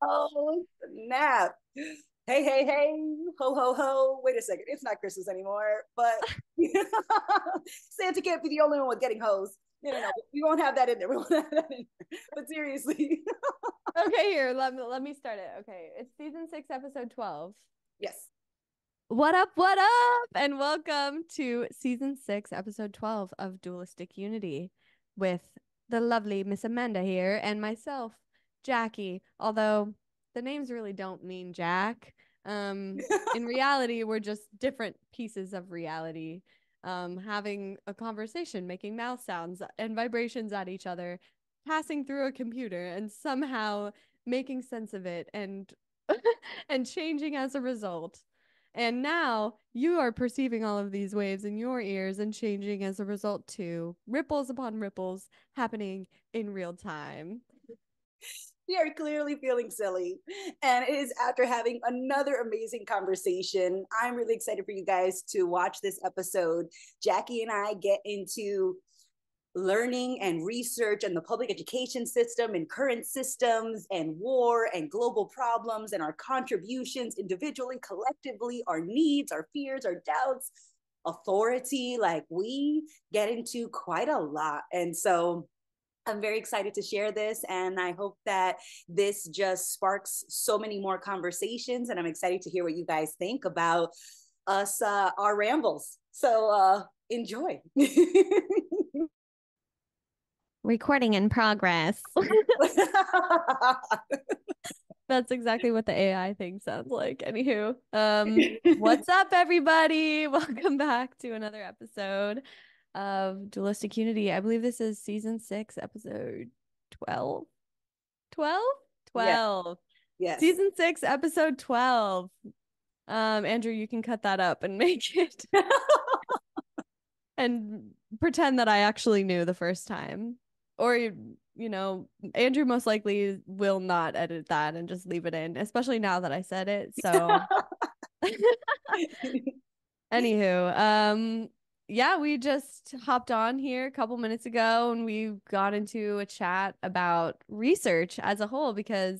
Oh, snap. Hey, hey, hey, ho, ho, ho. Wait a second. It's not Christmas anymore, but Santa can't be the only one with getting hosed. No, no, no. We won't have that in there. We won't have that in there. But seriously, Okay, here, let me start it. Okay, it's season 6, episode 12. yes. What up, what up? And welcome to season 6, episode 12 of Dualistic Unity with the lovely Miss Amanda here and myself, Jackie. Although the names really don't mean Jack. In reality, we're just different pieces of reality, having a conversation, making mouth sounds and vibrations at each other, passing through a computer and somehow making sense of it and and changing as a result. And now you are perceiving all of these waves in your ears and changing as a result too. Ripples upon ripples happening in real time. We are clearly feeling silly. And it is after having another amazing conversation. I'm really excited for you guys to watch this episode. Jackie and I get into learning and research and the public education system and current systems and war and global problems and our contributions individually, collectively, our needs, our fears, our doubts, authority. Like we get into quite a lot. And so I'm very excited to share this, and I hope that this just sparks so many more conversations. And I'm excited to hear what you guys think about us, our rambles. So enjoy. Recording in progress. That's exactly what the AI thing sounds like. Anywho, what's up, everybody? Welcome back to another episode of Dualistic Unity. I believe this is season 6, episode 12. 12? Yes, 12. yes. Season 6, episode 12. Andrew, you can cut that up and make it and pretend that I actually knew the first time. Or, Andrew most likely will not edit that and just leave it in, especially now that I said it. So, anywho, yeah, we just hopped on here a couple minutes ago and we got into a chat about research as a whole because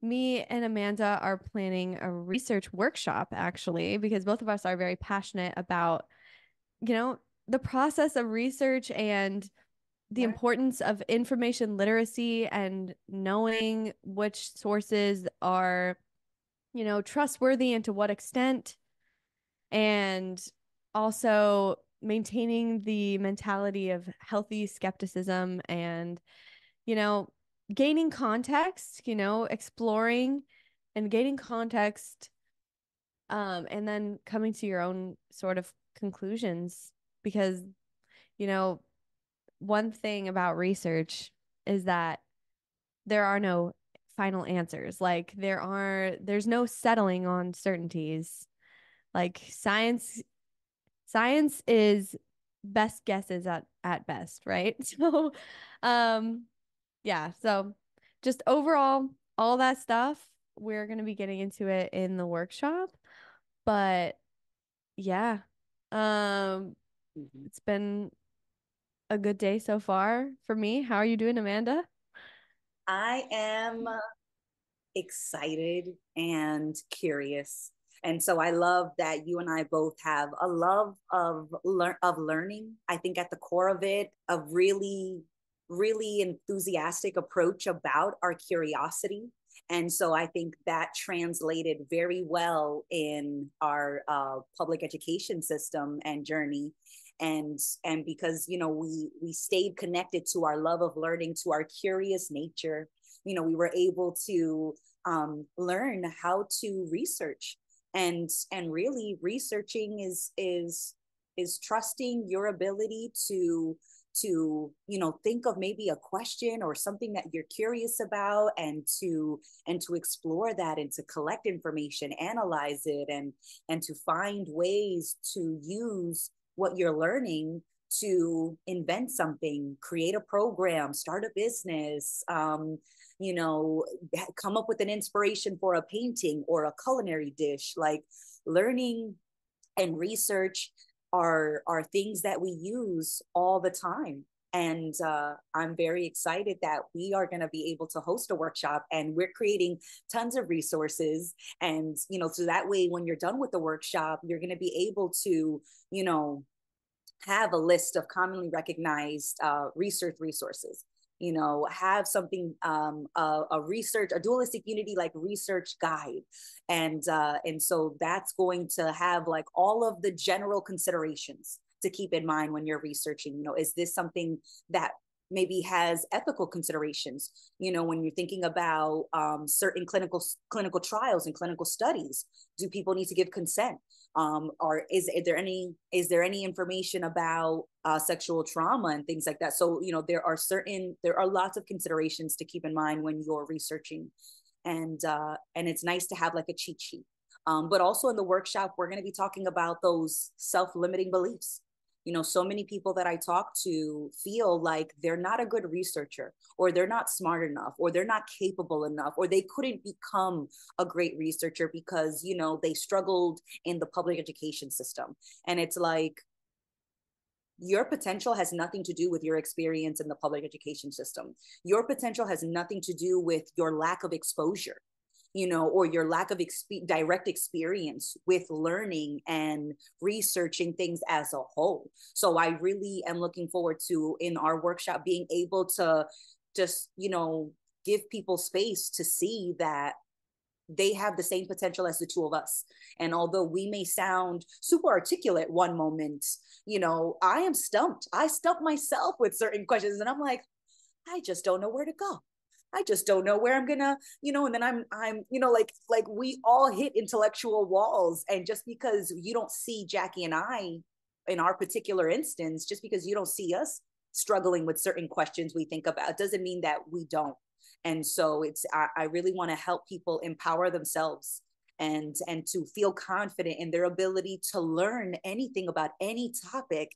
me and Amanda are planning a research workshop actually, because both of us are very passionate about, you know, the process of research and the Right. importance of information literacy and knowing which sources are, trustworthy and to what extent, and also maintaining the mentality of healthy skepticism and, you know, gaining context, exploring and gaining context, and then coming to your own sort of conclusions. Because, you know, one thing about research is that there are no final answers. Like there's no settling on certainties. Like science is best guesses at best, right? So, um, yeah. So just overall, all that stuff, we're gonna be getting into it in the workshop. But yeah, um, Mhm. it's been a good day so far for me. How are you doing, Amanda? I am excited and curious. And so I love that you and I both have a love of learning. I think at the core of it, a really enthusiastic approach about our curiosity. And so I think that translated very well in our public education system and journey. And because we stayed connected to our love of learning, to our curious nature, we were able to learn how to research, and really researching is trusting your ability to think of maybe a question or something that you're curious about, and to explore that and to collect information, analyze it, and to find ways to use what you're learning to invent something, create a program, start a business, you know, come up with an inspiration for a painting or a culinary dish. Like learning and research are things that we use all the time. And I'm very excited that we are going to be able to host a workshop, and we're creating tons of resources. And, so that way, when you're done with the workshop, you're going to be able to, you know, have a list of commonly recognized research resources. Have something, a research, a dualistic unity like research guide, and so that's going to have like all of the general considerations to keep in mind when you're researching. Is this something that maybe has ethical considerations, when you're thinking about certain clinical trials and clinical studies? Do people need to give consent? Or is there any information about sexual trauma and things like that? So there are lots of considerations to keep in mind when you're researching, and it's nice to have like a cheat sheet. But also in the workshop, we're going to be talking about those self-limiting beliefs. So many people that I talk to feel like they're not a good researcher, or they're not smart enough, or they're not capable enough, or they couldn't become a great researcher because, they struggled in the public education system. And it's like, your potential has nothing to do with your experience in the public education system. Your potential has nothing to do with your lack of exposure, or your lack of direct experience with learning and researching things as a whole. So I really am looking forward to, in our workshop, being able to just, give people space to see that they have the same potential as the two of us. And although we may sound super articulate one moment, I am stumped. I stump myself with certain questions, and I'm like, I just don't know where to go. I just don't know where I'm gonna, and then I'm, like we all hit intellectual walls. And just because you don't see Jackie and I in our particular instance, just because you don't see us struggling with certain questions we think about, doesn't mean that we don't. And so I really want to help people empower themselves, and to feel confident in their ability to learn anything about any topic.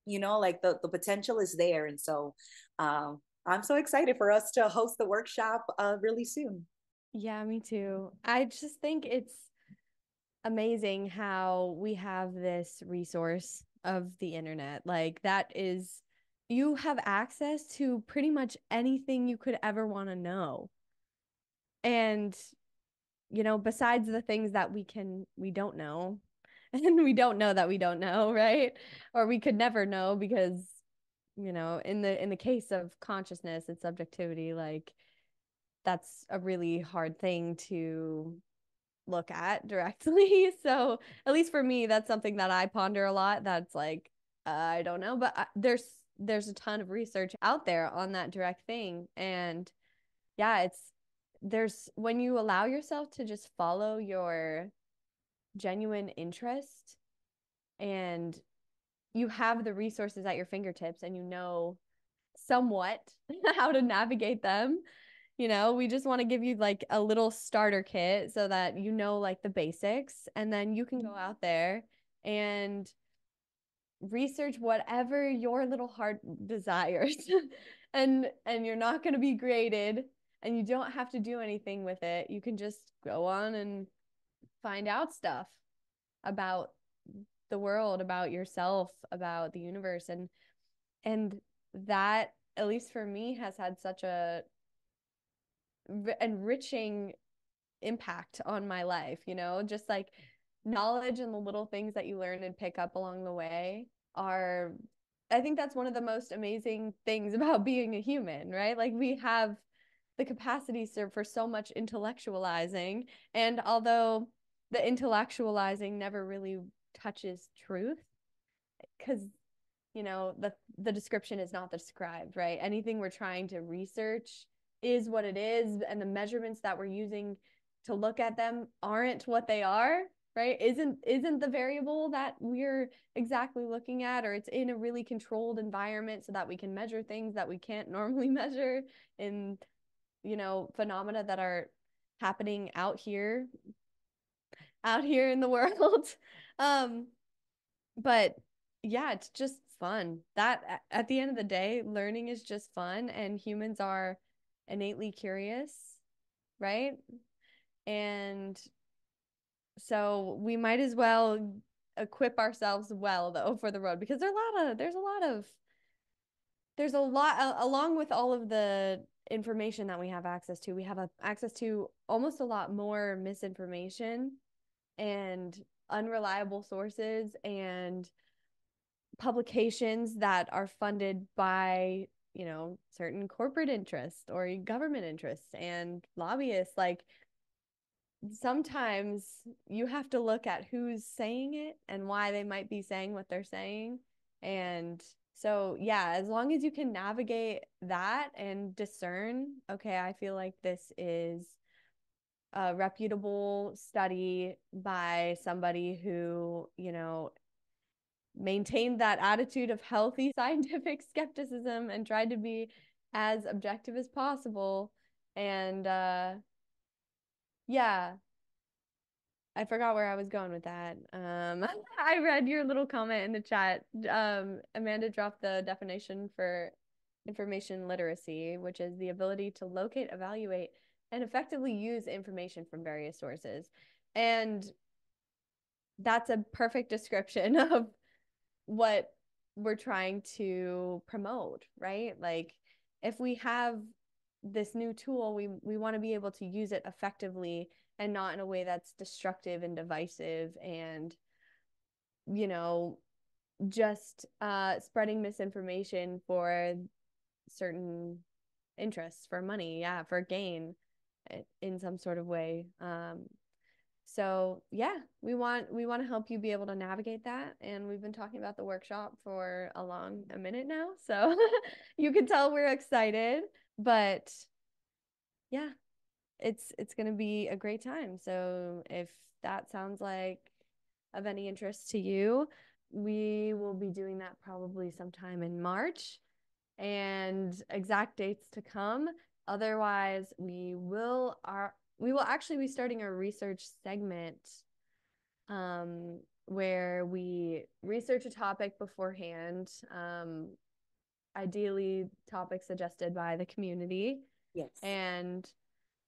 Like the potential is there. And so I'm so excited for us to host the workshop really soon. Yeah, me too. I just think it's amazing how we have this resource of the internet. Like, that is, you have access to pretty much anything you could ever want to know. And, besides the things that we don't know, and we don't know that we don't know, right? Or we could never know because, in the case of consciousness and subjectivity, like, that's a really hard thing to look at directly. So at least for me, that's something that I ponder a lot. That's like, I don't know, but there's a ton of research out there on that direct thing. And yeah, there's when you allow yourself to just follow your genuine interest, and you have the resources at your fingertips, and somewhat how to navigate them. We just want to give you like a little starter kit so that like the basics, and then you can go out there and research whatever your little heart desires. And you're not going to be graded, and you don't have to do anything with it. You can just go on and find out stuff about the world, about yourself, about the universe, and that, at least for me, has had such a enriching impact on my life, just like knowledge and the little things that you learn and pick up along the way are, I think that's one of the most amazing things about being a human, right? Like, we have the capacity for so much intellectualizing, and although the intellectualizing never really touches truth, because the description is not described, right? Anything we're trying to research is what it is, and the measurements that we're using to look at them aren't what they are, right? Isn't the variable that we're exactly looking at, or it's in a really controlled environment so that we can measure things that we can't normally measure in phenomena that are happening out here in the world. um but yeah, it's just fun. That, at the end of the day, learning is just fun, and humans are innately curious, right? And so we might as well equip ourselves well, though, for the road, because there's a lot of there's a lot along with all of the information that we have access to. We have access to almost a lot more misinformation and unreliable sources and publications that are funded by, certain corporate interests or government interests and lobbyists. Like, sometimes you have to look at who's saying it and why they might be saying what they're saying. And so, yeah, as long as you can navigate that and discern, okay, I feel like this is a reputable study by somebody who, maintained that attitude of healthy scientific skepticism and tried to be as objective as possible. And yeah, I forgot where I was going with that. I read your little comment in the chat. Amanda dropped the definition for information literacy, which is the ability to locate, evaluate, and effectively use information from various sources. And that's a perfect description of what we're trying to promote, right? Like, if we have this new tool, we want to be able to use it effectively and not in a way that's destructive and divisive and, you know, just spreading misinformation for certain interests, for money, yeah, for gain in some sort of way. So yeah, we want to help you be able to navigate that. And we've been talking about the workshop for a minute now. So you can tell we're excited. But yeah, it's gonna be a great time. So if that sounds like of any interest to you, we will be doing that probably sometime in March, and exact dates to come. Otherwise, we will actually be starting a research segment where we research a topic beforehand, ideally topics suggested by the community. Yes. And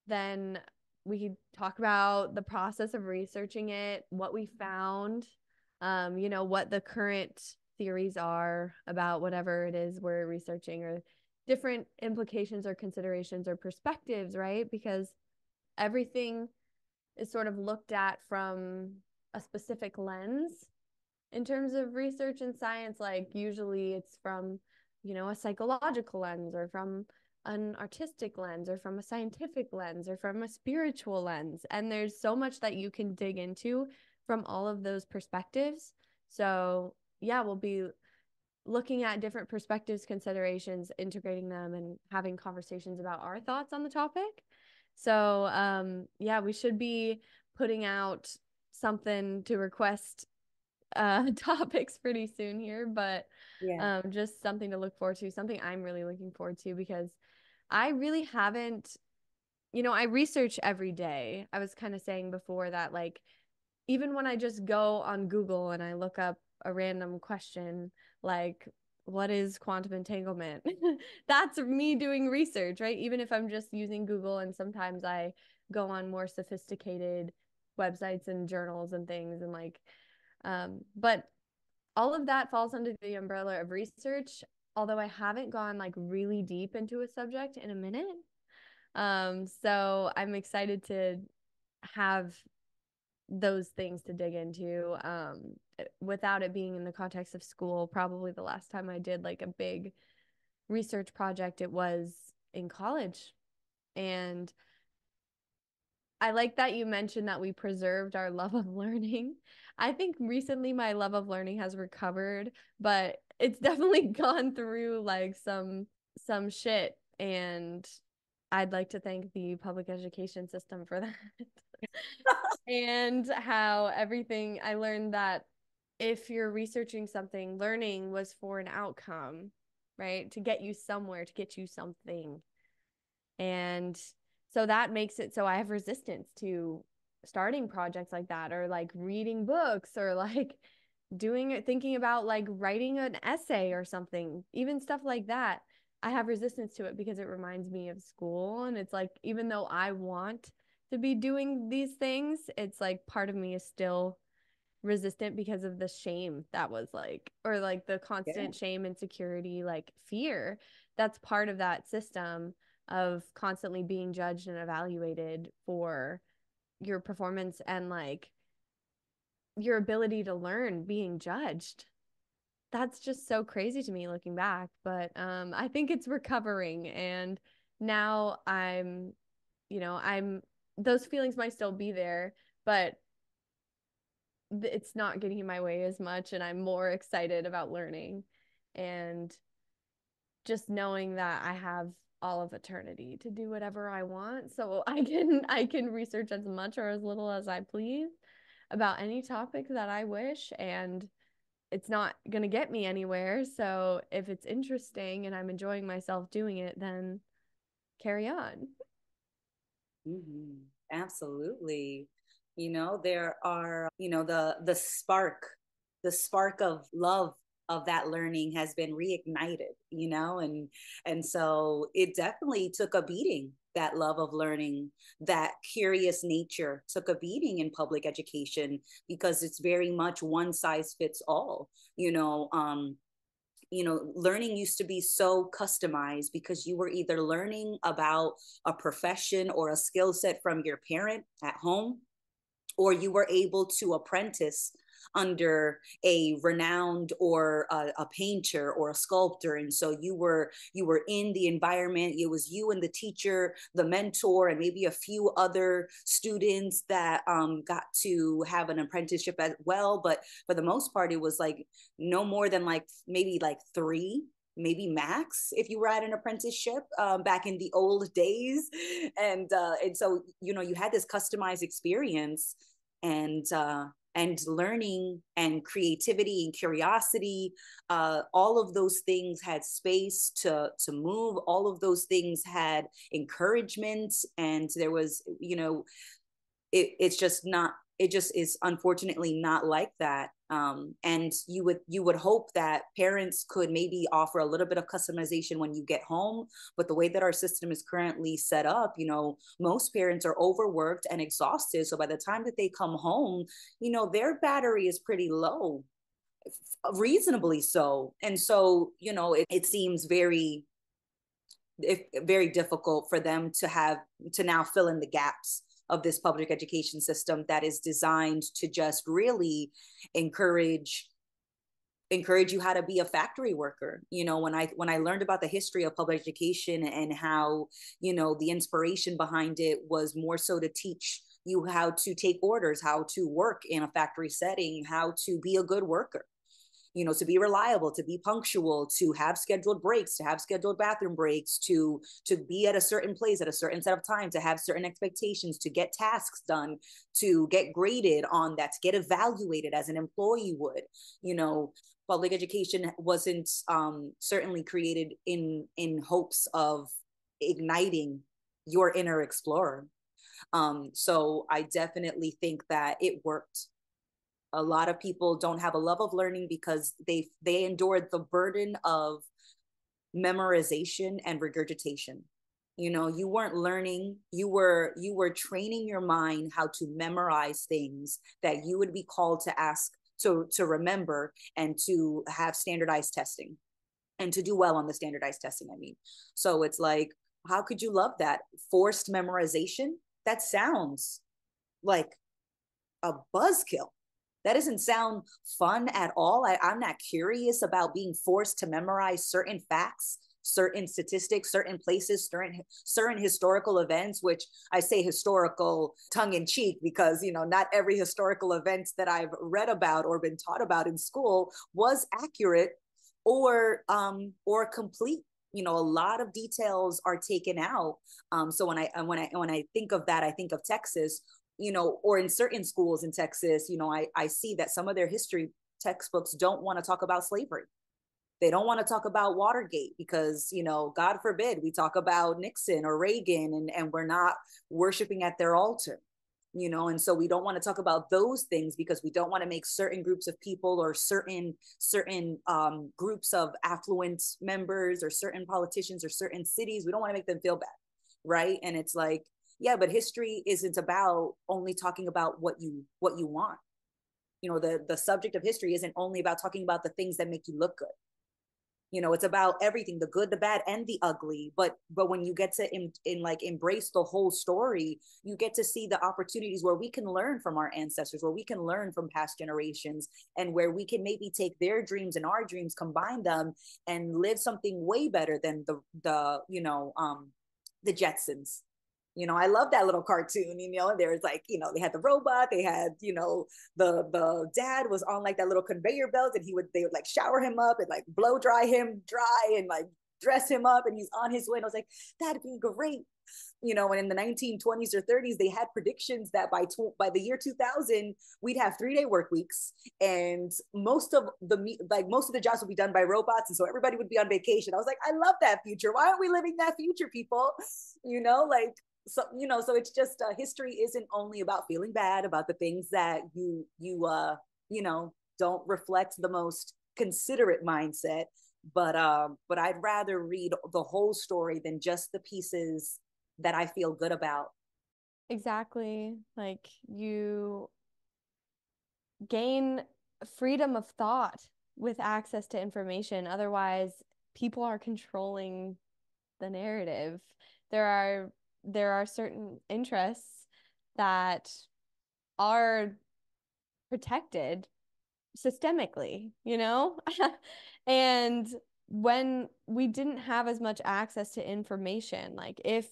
then we talk about the process of researching it, what we found, what the current theories are about whatever it is we're researching, or different implications or considerations or perspectives, right? Because everything is sort of looked at from a specific lens in terms of research and science. Like, usually it's from, a psychological lens, or from an artistic lens, or from a scientific lens, or from a spiritual lens. And there's so much that you can dig into from all of those perspectives. So yeah, we'll be looking at different perspectives, considerations, integrating them, and having conversations about our thoughts on the topic. So yeah, we should be putting out something to request topics pretty soon here, but Yeah. just something to look forward to, something I'm really looking forward to, because I really haven't, I research every day. I was kind of saying before that, like, even when I just go on Google and I look up a random question, like, what is quantum entanglement? That's me doing research, right? Even if I'm just using Google, and sometimes I go on more sophisticated websites and journals and things, and like, but all of that falls under the umbrella of research, although I haven't gone like really deep into a subject in a minute. So I'm excited to have those things to dig into, without it being in the context of school. Probably the last time I did like a big research project, it was in college. And I like that you mentioned that we preserved our love of learning. I think recently my love of learning has recovered, but it's definitely gone through like some shit. And I'd like to thank the public education system for that. And how everything I learned that if you're researching something, learning was for an outcome, right? To get you somewhere, to get you something. And so that makes it so I have resistance to starting projects like that, or like reading books, or like doing it, thinking about like writing an essay or something, even stuff like that. I have resistance to it because it reminds me of school. And it's like, even though I want to be doing these things, it's like part of me is still resistant because of the shame that was like, or like the Yeah. constant shame, insecurity, like fear that's part of that system of constantly being judged and evaluated for your performance and like your ability to learn being judged. That's just so crazy to me looking back. But I think it's recovering. And now I'm those feelings might still be there, but it's not getting in my way as much. And I'm more excited about learning and just knowing that I have all of eternity to do whatever I want. So I can research as much or as little as I please about any topic that I wish, and it's not going to get me anywhere. So if it's interesting and I'm enjoying myself doing it, then carry on. Mm-hmm. Absolutely. There are, the spark of love of that learning has been reignited, and so it definitely took a beating. That love of learning, that curious nature took a beating in public education because it's very much one size fits all. Learning used to be so customized because you were either learning about a profession or a skill set from your parent at home, or you were able to apprentice under a renowned or a painter or a sculptor, and so you were in the environment. It was you and the teacher, the mentor, and maybe a few other students that got to have an apprenticeship as well. But for the most part, it was like no more than like maybe like three, maybe max, if you were at an apprenticeship back in the old days. And so you had this customized experience, and learning and creativity and curiosity, all of those things had space to move. All of those things had encouragement, and there was, it's just not, it just is unfortunately not like that. And you would hope that parents could maybe offer a little bit of customization when you get home, but the way that our system is currently set up, most parents are overworked and exhausted, so by the time that they come home, their battery is pretty low, reasonably so. And so it seems very difficult for them to now fill in the gaps of this public education system that is designed to just really encourage you how to be a factory worker. When I learned about the history of public education and how the inspiration behind it was more so to teach you how to take orders, how to work in a factory setting, how to be a good worker, to be reliable, to be punctual, to have scheduled breaks, to have scheduled bathroom breaks, to be at a certain place at a certain set of time, to have certain expectations, to get tasks done, to get graded on that, to get evaluated as an employee would. Public education wasn't certainly created in hopes of igniting your inner explorer. So I definitely think that it worked. A lot of people don't have a love of learning because they endured the burden of memorization and regurgitation. You weren't learning, you were training your mind how to memorize things that you would be called to ask to remember, and to have standardized testing, and to do well on the standardized testing, I mean. So it's like, how could you love that? Forced memorization? That sounds like a buzzkill. That doesn't sound fun at all. I'm not curious about being forced to memorize certain facts, certain statistics, certain places, certain historical events, which I say historical tongue in cheek because, not every historical event that I've read about or been taught about in school was accurate or complete. A lot of details are taken out. So when I think of that, I think of Texas, or in certain schools in Texas, I see that some of their history textbooks don't want to talk about slavery. They don't want to talk about Watergate because, God forbid we talk about Nixon or Reagan, and we're not worshiping at their altar, and so we don't want to talk about those things because we don't want to make certain groups of people or certain groups of affluent members or certain politicians or certain cities, we don't want to make them feel bad. Right. And it's like, yeah, but history isn't about only talking about what you want. the subject of history isn't only about talking about the things that make you look good. It's about everything, the good, the bad, and the ugly. But when you get to like embrace the whole story, you get to see the opportunities where we can learn from our ancestors, where we can learn from past generations, and where we can maybe take their dreams and our dreams, combine them, and live something way better than the Jetsons. I love that little cartoon. There was like, they had the robot, they had, the dad was on like that little conveyor belt, and they would like shower him up and like blow dry him dry and like dress him up, and he's on his way. And I was like, that'd be great. And in the 1920s or 30s, they had predictions that by the year 2000, we'd have 3-day work weeks, and most of the jobs would be done by robots, and so everybody would be on vacation. I was like, I love that future. Why aren't we living that future, people? Like, so it's just, history isn't only about feeling bad about the things that don't reflect the most considerate mindset, but I'd rather read the whole story than just the pieces that I feel good about. Exactly. Like you gain freedom of thought with access to information. Otherwise, people are controlling the narrative. There are certain interests that are protected systemically, And when we didn't have as much access to information, like if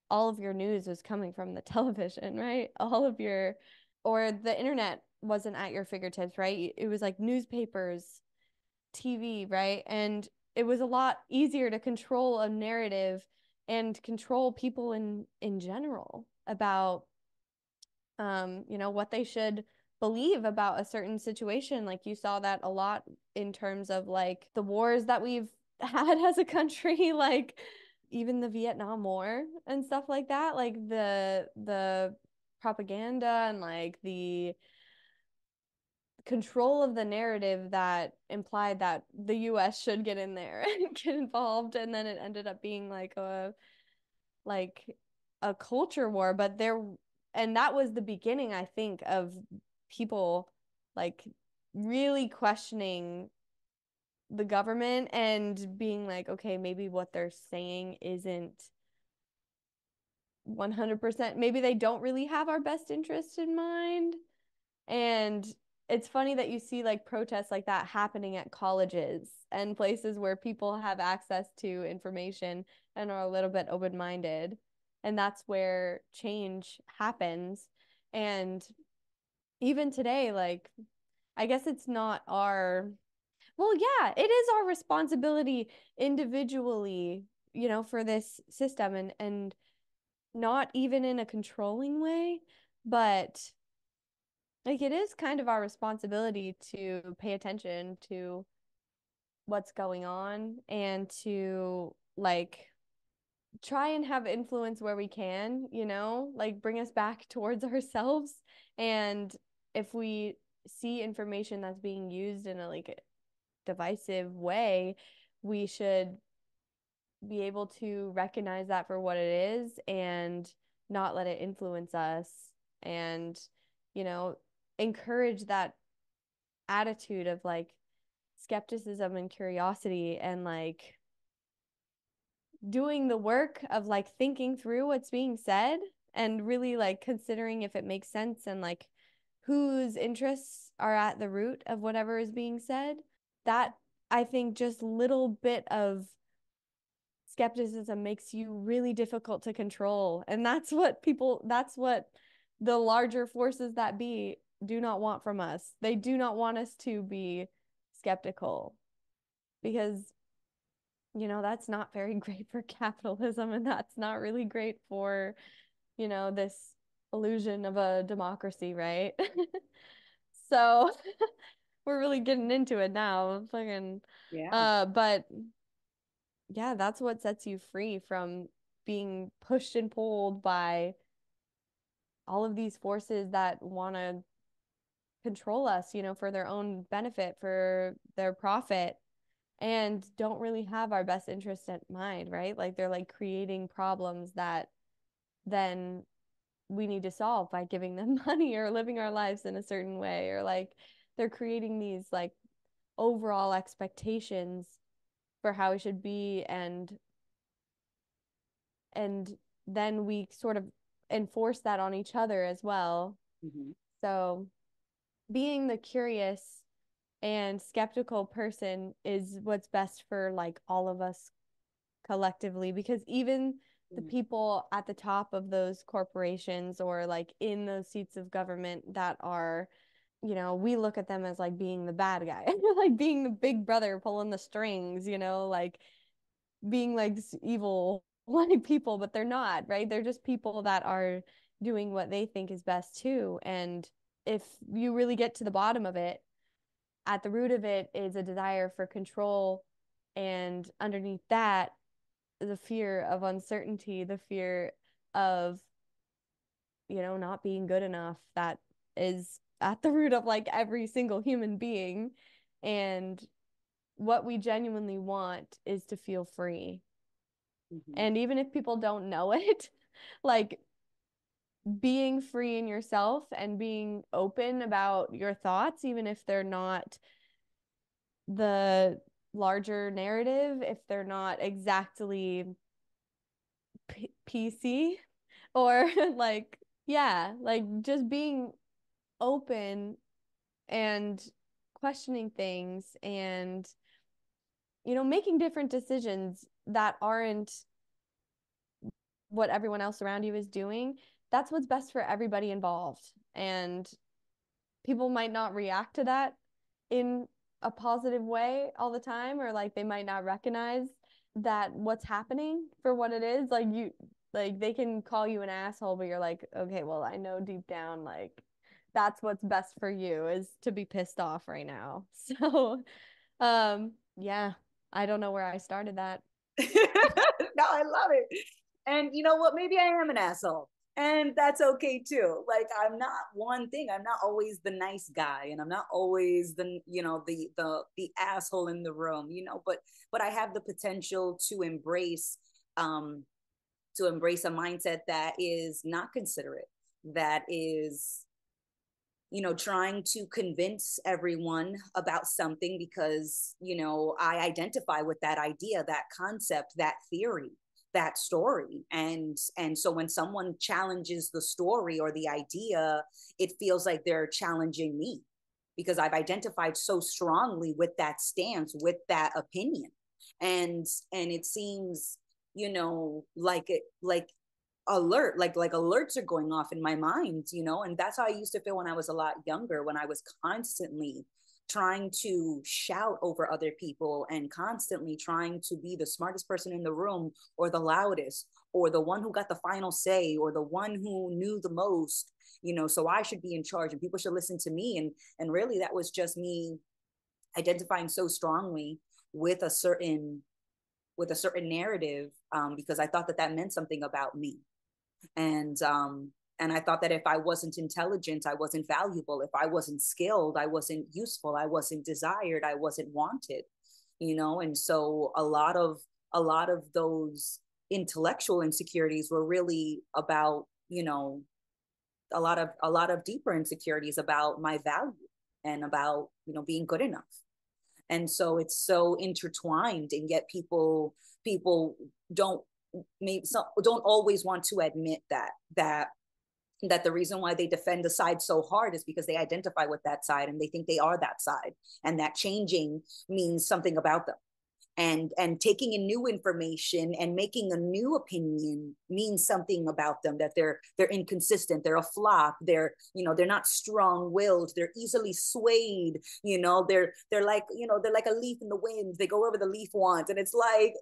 all of your news was coming from the television, right? Or the internet wasn't at your fingertips, right? It was like newspapers, TV, right? And it was a lot easier to control a narrative and control people in general about what they should believe about a certain situation. Like you saw that a lot in terms of like the wars that we've had as a country, like even the Vietnam War and stuff like that, like the propaganda and like the control of the narrative that implied that the US should get in there and get involved, and then it ended up being like a culture war. And that was the beginning, I think, of people like really questioning the government and being like, okay, maybe what they're saying isn't 100%. Maybe they don't really have our best interest in mind. And it's funny that you see like protests like that happening at colleges and places where people have access to information and are a little bit open-minded. And that's where change happens. And even today, like, I guess it's not well, yeah, it is our responsibility individually, for this system, and not even in a controlling way, but like it is kind of our responsibility to pay attention to what's going on and to like try and have influence where we can, like bring us back towards ourselves. And if we see information that's being used in a like divisive way, we should be able to recognize that for what it is and not let it influence us, and you know encourage that attitude of like skepticism and curiosity, and like doing the work of like thinking through what's being said and really like considering if it makes sense and like whose interests are at the root of whatever is being said. That, I think, just little bit of skepticism makes you really difficult to control. And that's what the larger forces that be do not want from us. They do not want us to be skeptical because, that's not very great for capitalism, and that's not really great for, this illusion of a democracy, right? So we're really getting into it now. Fucking, Yeah. but yeah, that's what sets you free from being pushed and pulled by all of these forces that want to control us, for their own benefit, for their profit, and don't really have our best interest at mind, right? Like they're like creating problems that then we need to solve by giving them money or living our lives in a certain way, or like they're creating these like overall expectations for how it should be, and then we sort of enforce that on each other as well. Mm-hmm. So being the curious and skeptical person is what's best for like all of us collectively, because even the people at the top of those corporations or like in those seats of government that are, you know, we look at them as like being the bad guy, like being the big brother pulling the strings, you know, like being like this evil like people, but they're not, right? They're just people that are doing what they think is best too. And if you really get to the bottom of it, at the root of it is a desire for control, and underneath that, the fear of uncertainty, the fear of, you know, not being good enough, that is at the root of like every single human being. And what we genuinely want is to feel free. Mm-hmm. And even if people don't know it, like being free in yourself and being open about your thoughts, even if they're not the larger narrative, if they're not exactly PC, or like, yeah, like just being open and questioning things, and, you know, making different decisions that aren't what everyone else around you is doing. That's what's best for everybody involved. And people might not react to that in a positive way all the time, or like they might not recognize that what's happening for what it is. Like you, like they can call you an asshole, but you're like, okay, well, I know deep down, like that's what's best for you is to be pissed off right now. So, yeah, I don't know where I started that. No, I love it. And you know what? Maybe I am an asshole. And that's okay too. Like I'm not one thing. I'm not always the nice guy, and I'm not always the, you know, the asshole in the room, you know, but I have the potential um to embrace a mindset that is not considerate, that is, you know, trying to convince everyone about something because, you know, I identify with that idea, that concept, that theory, that story. And so when someone challenges the story or the idea, it feels like they're challenging me because I've identified so strongly with that stance, with that opinion. And it seems, you know, like like alerts are going off in my mind, you know. And that's how I used to feel when I was a lot younger, when I was constantly trying to shout over other people and constantly trying to be the smartest person in the room or the loudest or the one who got the final say or the one who knew the most, you know, so I should be in charge and people should listen to me. And really that was just me identifying so strongly with a certain narrative, because I thought that that meant something about me. And I thought that if I wasn't intelligent, I wasn't valuable. If I wasn't skilled, I wasn't useful. I wasn't desired. I wasn't wanted, you know. And so a lot of those intellectual insecurities were really about, you know, a lot of deeper insecurities about my value and about, you know, being good enough. And so it's so intertwined, and yet people don't maybe some don't always want to admit that the reason why they defend the side so hard is because they identify with that side and they think they are that side, and that changing means something about them. And taking in new information and making a new opinion means something about them, that they're inconsistent, they're a flop, they're, you know, they're not strong-willed, they're easily swayed, you know, they're like, you know, they're like a leaf in the wind, they go wherever the leaf wants. And it's like,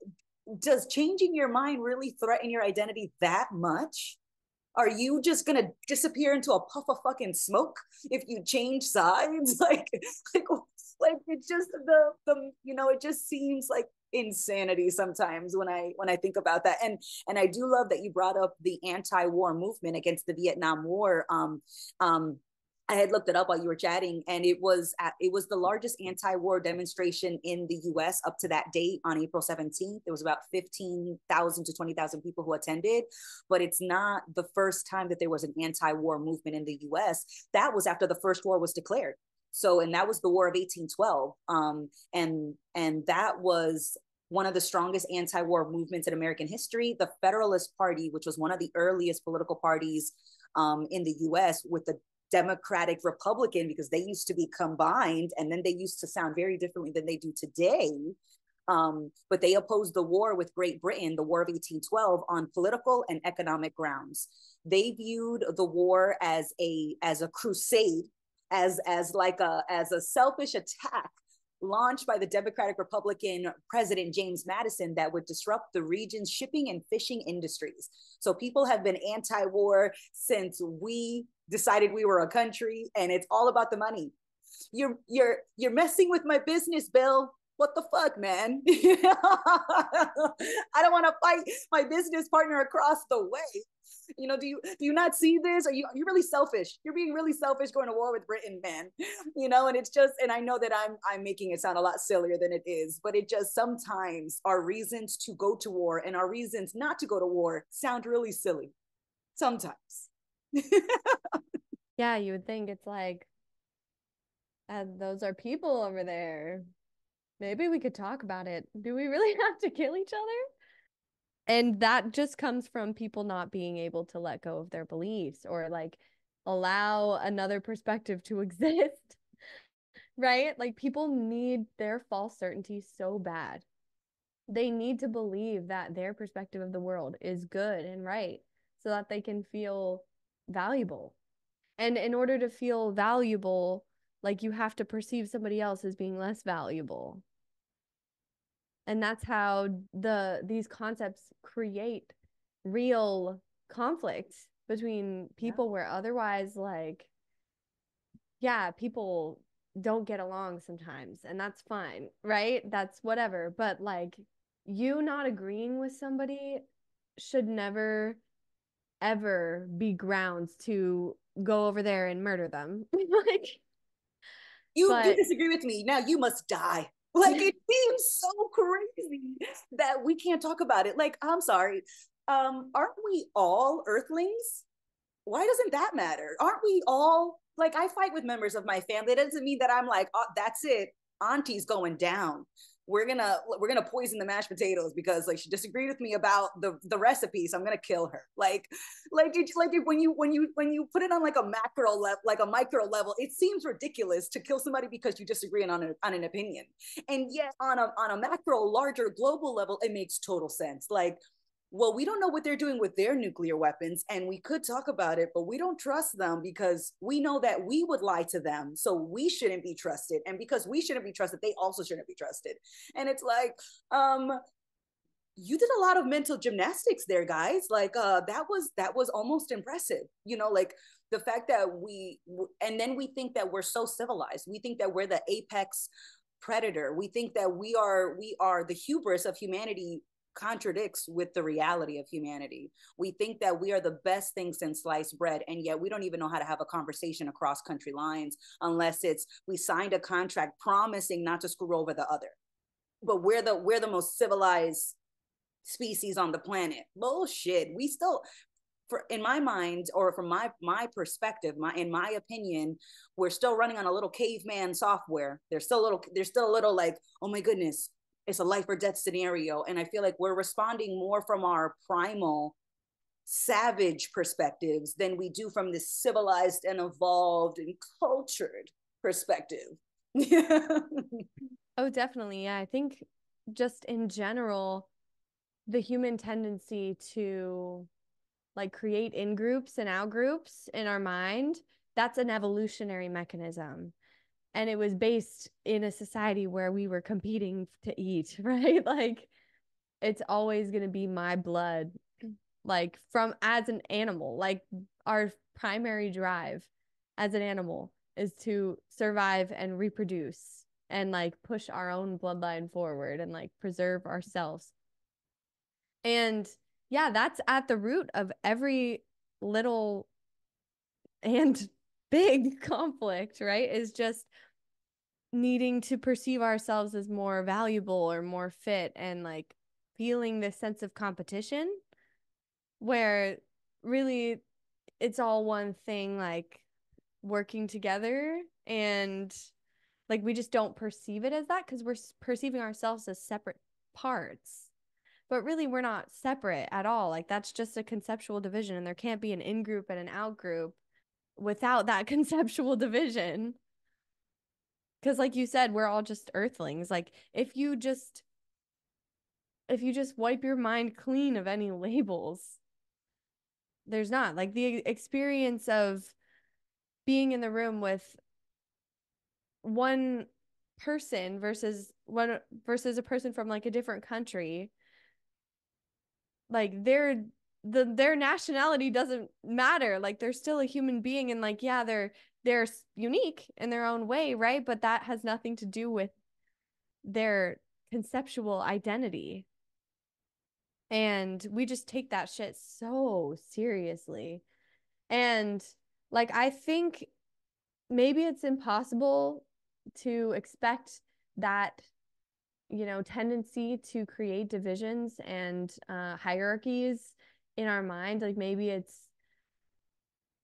does changing your mind really threaten your identity that much? Are you just gonna disappear into a puff of fucking smoke if you change sides? Like, like it's just the you know, it just seems like insanity sometimes when I think about that. And I do love that you brought up the anti-war movement against the Vietnam War. I had looked it up while you were chatting, and it was the largest anti-war demonstration in the U.S. up to that date on April 17th. There was about 15,000 to 20,000 people who attended, but it's not the first time that there was an anti-war movement in the U.S. That was after the first war was declared. So, and that was the War of 1812. And that was one of the strongest anti-war movements in American history. The Federalist Party, which was one of the earliest political parties in the US, with the Democratic Republican, because they used to be combined and then they used to sound very differently than they do today. But they opposed the war with Great Britain, the War of 1812, on political and economic grounds. They viewed the war as a crusade, as a selfish attack launched by the Democratic Republican President James Madison that would disrupt the region's shipping and fishing industries. So people have been anti-war since we decided we were a country, and it's all about the money. You're messing with my business, Bill. What the fuck, man? I don't want to fight my business partner across the way. Do you not see this? You're really selfish. You're being really selfish going to war with Britain, man. And it's just, and I know that I'm making it sound a lot sillier than it is, but it just, sometimes our reasons to go to war and our reasons not to go to war sound really silly. Sometimes. Yeah, you would think it's like, those are people over there. Maybe we could talk about it. Do we really have to kill each other? And that just comes from people not being able to let go of their beliefs or like allow another perspective to exist, right? Like people need their false certainty so bad. They need to believe that their perspective of the world is good and right so that they can feel valuable. And in order to feel valuable, like you have to perceive somebody else as being less valuable. And that's how these concepts create real conflict between people, where otherwise, like, yeah, people don't get along sometimes, and that's fine, right? That's whatever. But like, you not agreeing with somebody should never ever be grounds to go over there and murder them. Like, you but disagree with me, now you must die. Like, it seems so crazy that we can't talk about it. Like, I'm sorry, aren't we all earthlings? Why doesn't that matter? Aren't we all, like, I fight with members of my family. It doesn't mean that I'm like, oh, that's it, auntie's going down. We're gonna poison the mashed potatoes because, like, she disagreed with me about the recipe, so I'm gonna kill her. When you put it on like a macro level, like a micro level, it seems ridiculous to kill somebody because you disagree on an opinion. And yet on a macro, larger global level, it makes total sense. Like, well, we don't know what they're doing with their nuclear weapons, and we could talk about it, but we don't trust them because we know that we would lie to them. So we shouldn't be trusted. And because we shouldn't be trusted, they also shouldn't be trusted. And it's like, you did a lot of mental gymnastics there, guys. Like, that was almost impressive. Like, the fact that and then we think that we're so civilized. We think that we're the apex predator. We think that we are the hubris of humanity, contradicts with the reality of humanity. We think that we are the best thing since sliced bread, and yet we don't even know how to have a conversation across country lines unless it's we signed a contract promising not to screw over the other. But we're the most civilized species on the planet. Bullshit. We still, in my mind, or from my perspective, in my opinion, we're still running on a little caveman software. There's still a little like, oh my goodness, it's a life or death scenario. And I feel like we're responding more from our primal savage perspectives than we do from this civilized and evolved and cultured perspective. oh, definitely. Yeah, I think just in general, the human tendency to like create in groups and out groups in our mind, that's an evolutionary mechanism. And it was based in a society where we were competing to eat, right? Like, it's always going to be my blood, like, from as an animal. Like, our primary drive as an animal is to survive and reproduce and like push our own bloodline forward and like preserve ourselves. And yeah, that's at the root of every little and big conflict, right? Is just needing to perceive ourselves as more valuable or more fit, and like feeling this sense of competition where really it's all one thing, like working together and Like we just don't perceive it as that because we're perceiving ourselves as separate parts. But really, we're not separate at all. Like that's just a conceptual division, and there can't be an in group and an out group without that conceptual division. Because, like you said, we're all just earthlings. Like if you just wipe your mind clean of any labels, there's not like the experience of being in the room with one person versus a person from like a different country, like their nationality doesn't matter. Like they're still a human being, and like yeah, they're unique in their own way, right? But that has nothing to do with their conceptual identity. And we just take that shit so seriously. And like I think maybe it's impossible to expect that, tendency to create divisions and hierarchies in our mind. Like maybe it's,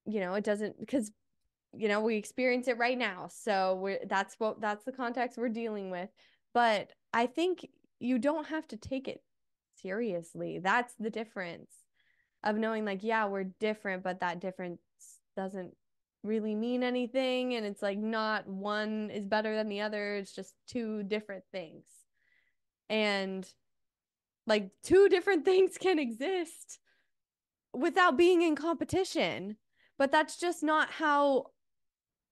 it doesn't, because, we experience it right now. So that's the context we're dealing with. But I think you don't have to take it seriously. That's the difference of knowing like, yeah, we're different, but that difference doesn't really mean anything. And it's like not one is better than the other. It's just two different things. And like two different things can exist without being in competition. But that's just not how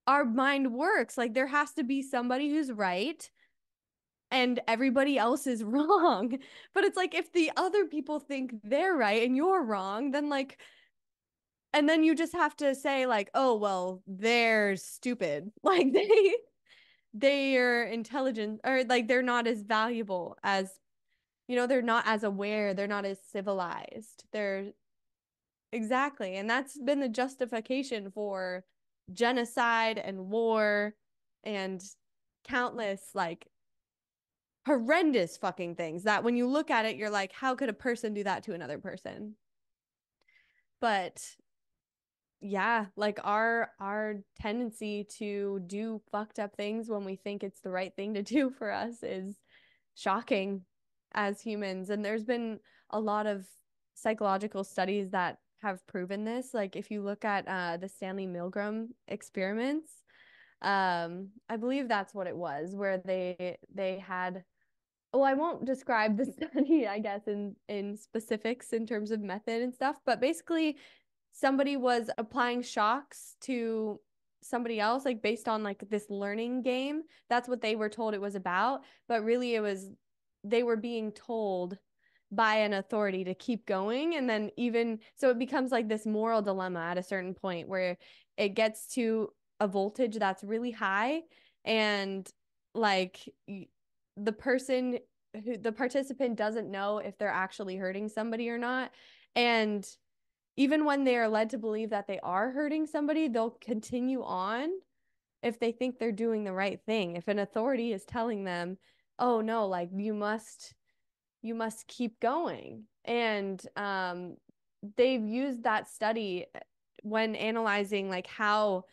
our mind works. Like there has to be somebody who's right and everybody else is wrong. But it's like if the other people think they're right and you're wrong, then like, and then you just have to say like, oh well, they're stupid. Like they're intelligent, or like they're not as valuable as, they're not as aware, they're not as civilized. They're exactly. And that's been the justification for genocide and war and countless like horrendous fucking things that when you look at it, you're like, how could a person do that to another person? But yeah, like our tendency to do fucked up things when we think it's the right thing to do for us is shocking as humans. And there's been a lot of psychological studies that have proven this. Like if you look at the Stanley Milgram experiments, I believe that's what it was, where they had, well, I won't describe the study, I guess, in specifics in terms of method and stuff, but basically somebody was applying shocks to somebody else, like based on like this learning game. That's what they were told it was about. But really it was, they were being told by an authority to keep going. And then even so it becomes like this moral dilemma at a certain point where it gets to a voltage that's really high, and like the participant doesn't know if they're actually hurting somebody or not. And even when they are led to believe that they are hurting somebody, they'll continue on if they think they're doing the right thing. If an authority is telling them, "Oh no, like you must keep going." And they've used that study when analyzing like how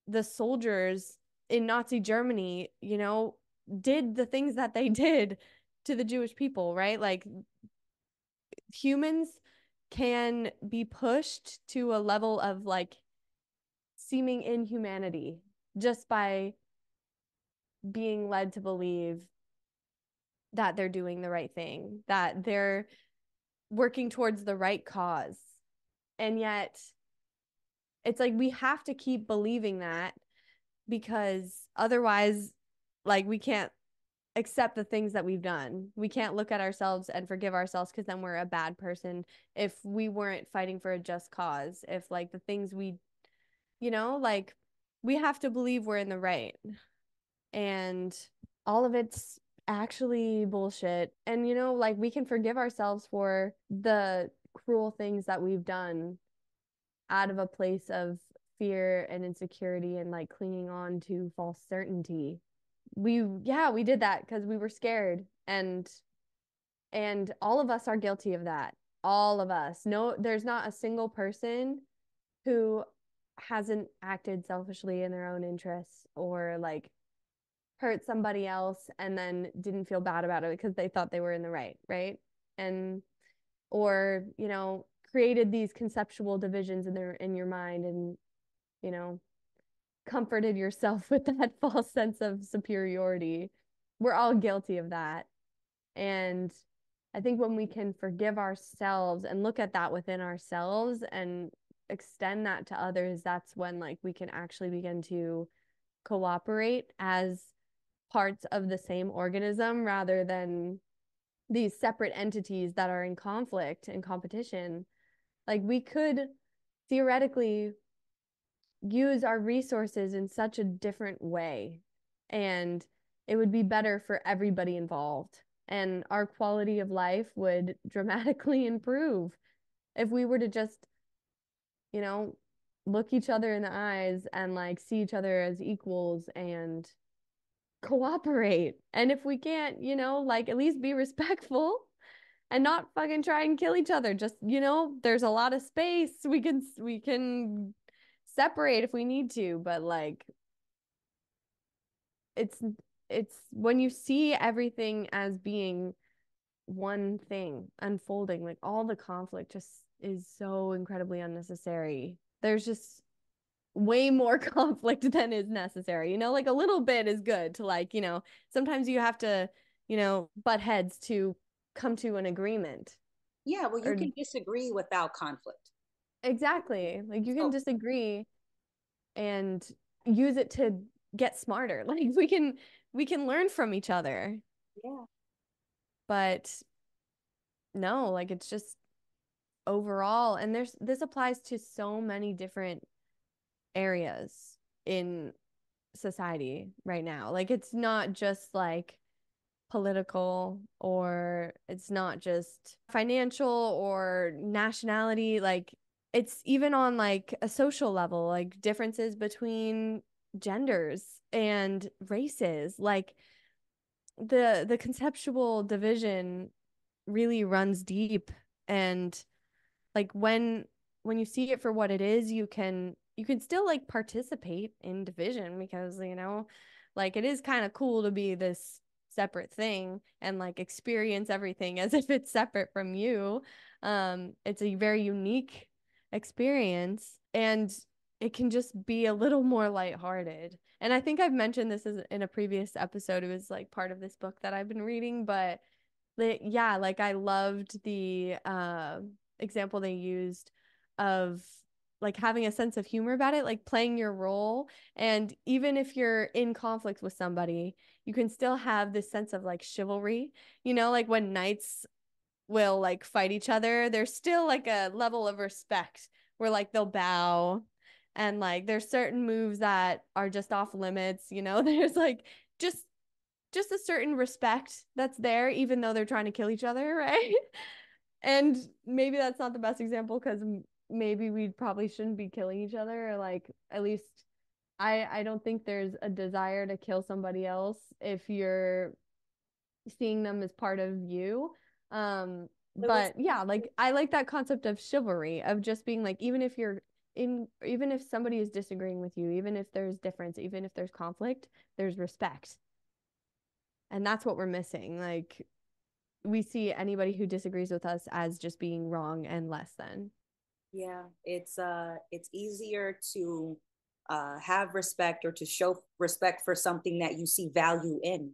the soldiers in Nazi Germany, did the things that they did to the Jewish people, right? Like humans can be pushed to a level of like seeming inhumanity just by being led to believe that they're doing the right thing, that they're working towards the right cause. And yet it's like we have to keep believing that, because otherwise, like, we can't accept the things that we've done. We can't look at ourselves and forgive ourselves because then we're a bad person if we weren't fighting for a just cause. If like the things like we have to believe we're in the right. And all of it's actually bullshit. And like we can forgive ourselves for the cruel things that we've done out of a place of fear and insecurity and like clinging on to false certainty. We did that because we were scared, and all of us are guilty of that. All of us. No, there's not a single person who hasn't acted selfishly in their own interests, or like hurt somebody else and then didn't feel bad about it because they thought they were in the right? And or, created these conceptual divisions in your mind and, you know, comforted yourself with that false sense of superiority. We're all guilty of that. And I think when we can forgive ourselves and look at that within ourselves and extend that to others, that's when like we can actually begin to cooperate as parts of the same organism rather than these separate entities that are in conflict and competition. Like we could theoretically use our resources in such a different way, and it would be better for everybody involved, and our quality of life would dramatically improve if we were to just, you know, look each other in the eyes and like see each other as equals and cooperate. And if we can't, like at least be respectful and not fucking try and kill each other. Just, there's a lot of space. We can separate if we need to, but like it's it's when you see everything as being one thing unfolding, like all the conflict just is so incredibly unnecessary. There's just way more conflict than is necessary. Like a little bit is good to like, sometimes you have to, butt heads to come to an agreement. Yeah, well, you Or can disagree without conflict. exactly. Like you can So, disagree and use it to get smarter. Like we can learn from each other. yeah. But no, like it's just overall, and this applies to so many different areas in society right now. Like it's not just like political, or it's not just financial or nationality. Like it's even on like a social level, like differences between genders and races. Like the conceptual division really runs deep, and like when you see it for what it is, you can still like participate in division because like it is kind of cool to be this separate thing and like experience everything as if it's separate from you. It's a very unique experience, and it can just be a little more lighthearted. And I think I've mentioned this in a previous episode. It was like part of this book that I've been reading, but yeah, like I loved the example they used of like having a sense of humor about it, like playing your role. And even if you're in conflict with somebody, you can still have this sense of like chivalry, like when knights will like fight each other, there's still like a level of respect where like they'll bow, and like there's certain moves that are just off limits, there's like just just a certain respect that's there, even though they're trying to kill each other, right? And maybe that's not the best example because maybe we probably shouldn't be killing each other, or like at least I don't think there's a desire to kill somebody else if you're seeing them as part of you. There was But yeah, like I like that concept of chivalry, of just being like, even if somebody is disagreeing with you, even if there's difference, even if there's conflict, there's respect. And that's what we're missing. Like we see anybody who disagrees with us as just being wrong and less than. Yeah, it's easier to have respect or to show respect for something that you see value in.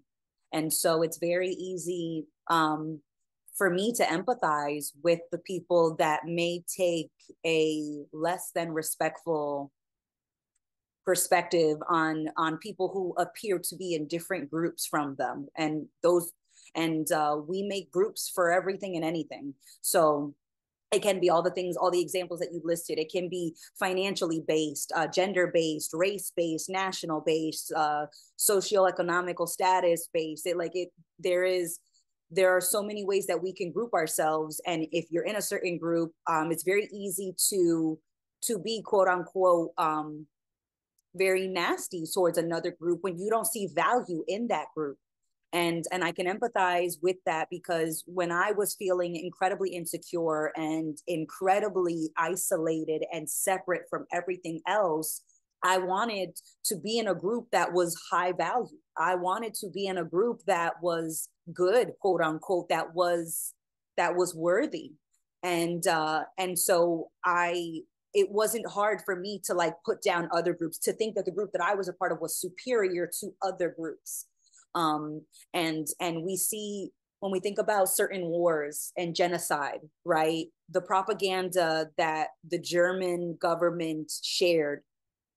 And so it's very easy for me to empathize with the people that may take a less than respectful perspective on people who appear to be in different groups from them, and we make groups for everything and anything. So it can be all the things, all the examples that you listed. It can be financially based, gender based, race based, national based, socioeconomical status based. There are so many ways that we can group ourselves, and if you're in a certain group, it's very easy to be quote unquote very nasty towards another group when you don't see value in that group. And I can empathize with that, because when I was feeling incredibly insecure and incredibly isolated and separate from everything else, I wanted to be in a group that was high value. wanted to be in a group that was good, quote unquote, that was worthy. And so it wasn't hard for me to like put down other groups, to think that the group that I was a part of was superior to other groups. And we see, when we think about certain wars and genocide, right? The propaganda that the German government shared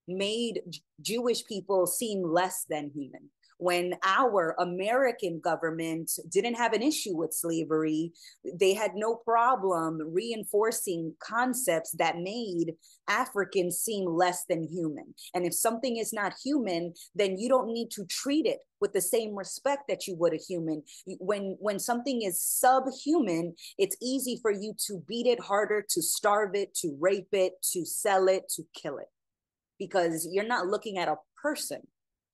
made Jewish people seem less than human. When our American government didn't have an issue with slavery, they had no problem reinforcing concepts that made Africans seem less than human. And if something is not human, then you don't need to treat it with the same respect that you would a human. When something is subhuman, it's easy for you to beat it harder, to starve it, to rape it, to sell it, to kill it, because you're not looking at a person.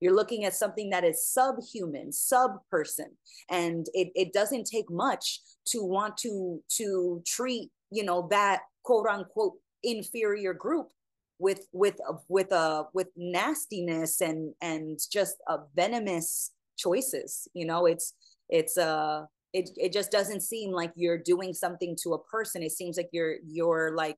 You're looking at something that is subhuman, sub-person. And it doesn't take much to want to treat, that quote unquote inferior group with nastiness and just venomous choices. It just doesn't seem like you're doing something to a person. It seems like you're like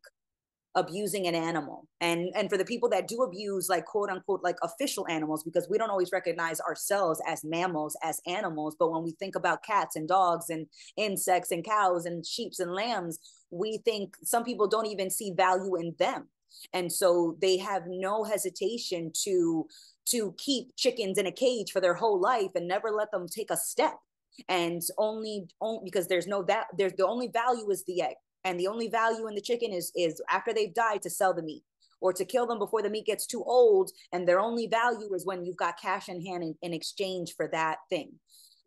abusing an animal. And for the people that do abuse, like quote unquote, like official animals, because we don't always recognize ourselves as mammals, as animals, but when we think about cats and dogs and insects and cows and sheep and lambs, we think some people don't even see value in them. And so they have no hesitation to keep chickens in a cage for their whole life and never let them take a step. And only because there's the only value is the egg. And the only value in the chicken is after they've died, to sell the meat, or to kill them before the meat gets too old. And their only value is when you've got cash in hand in exchange for that thing,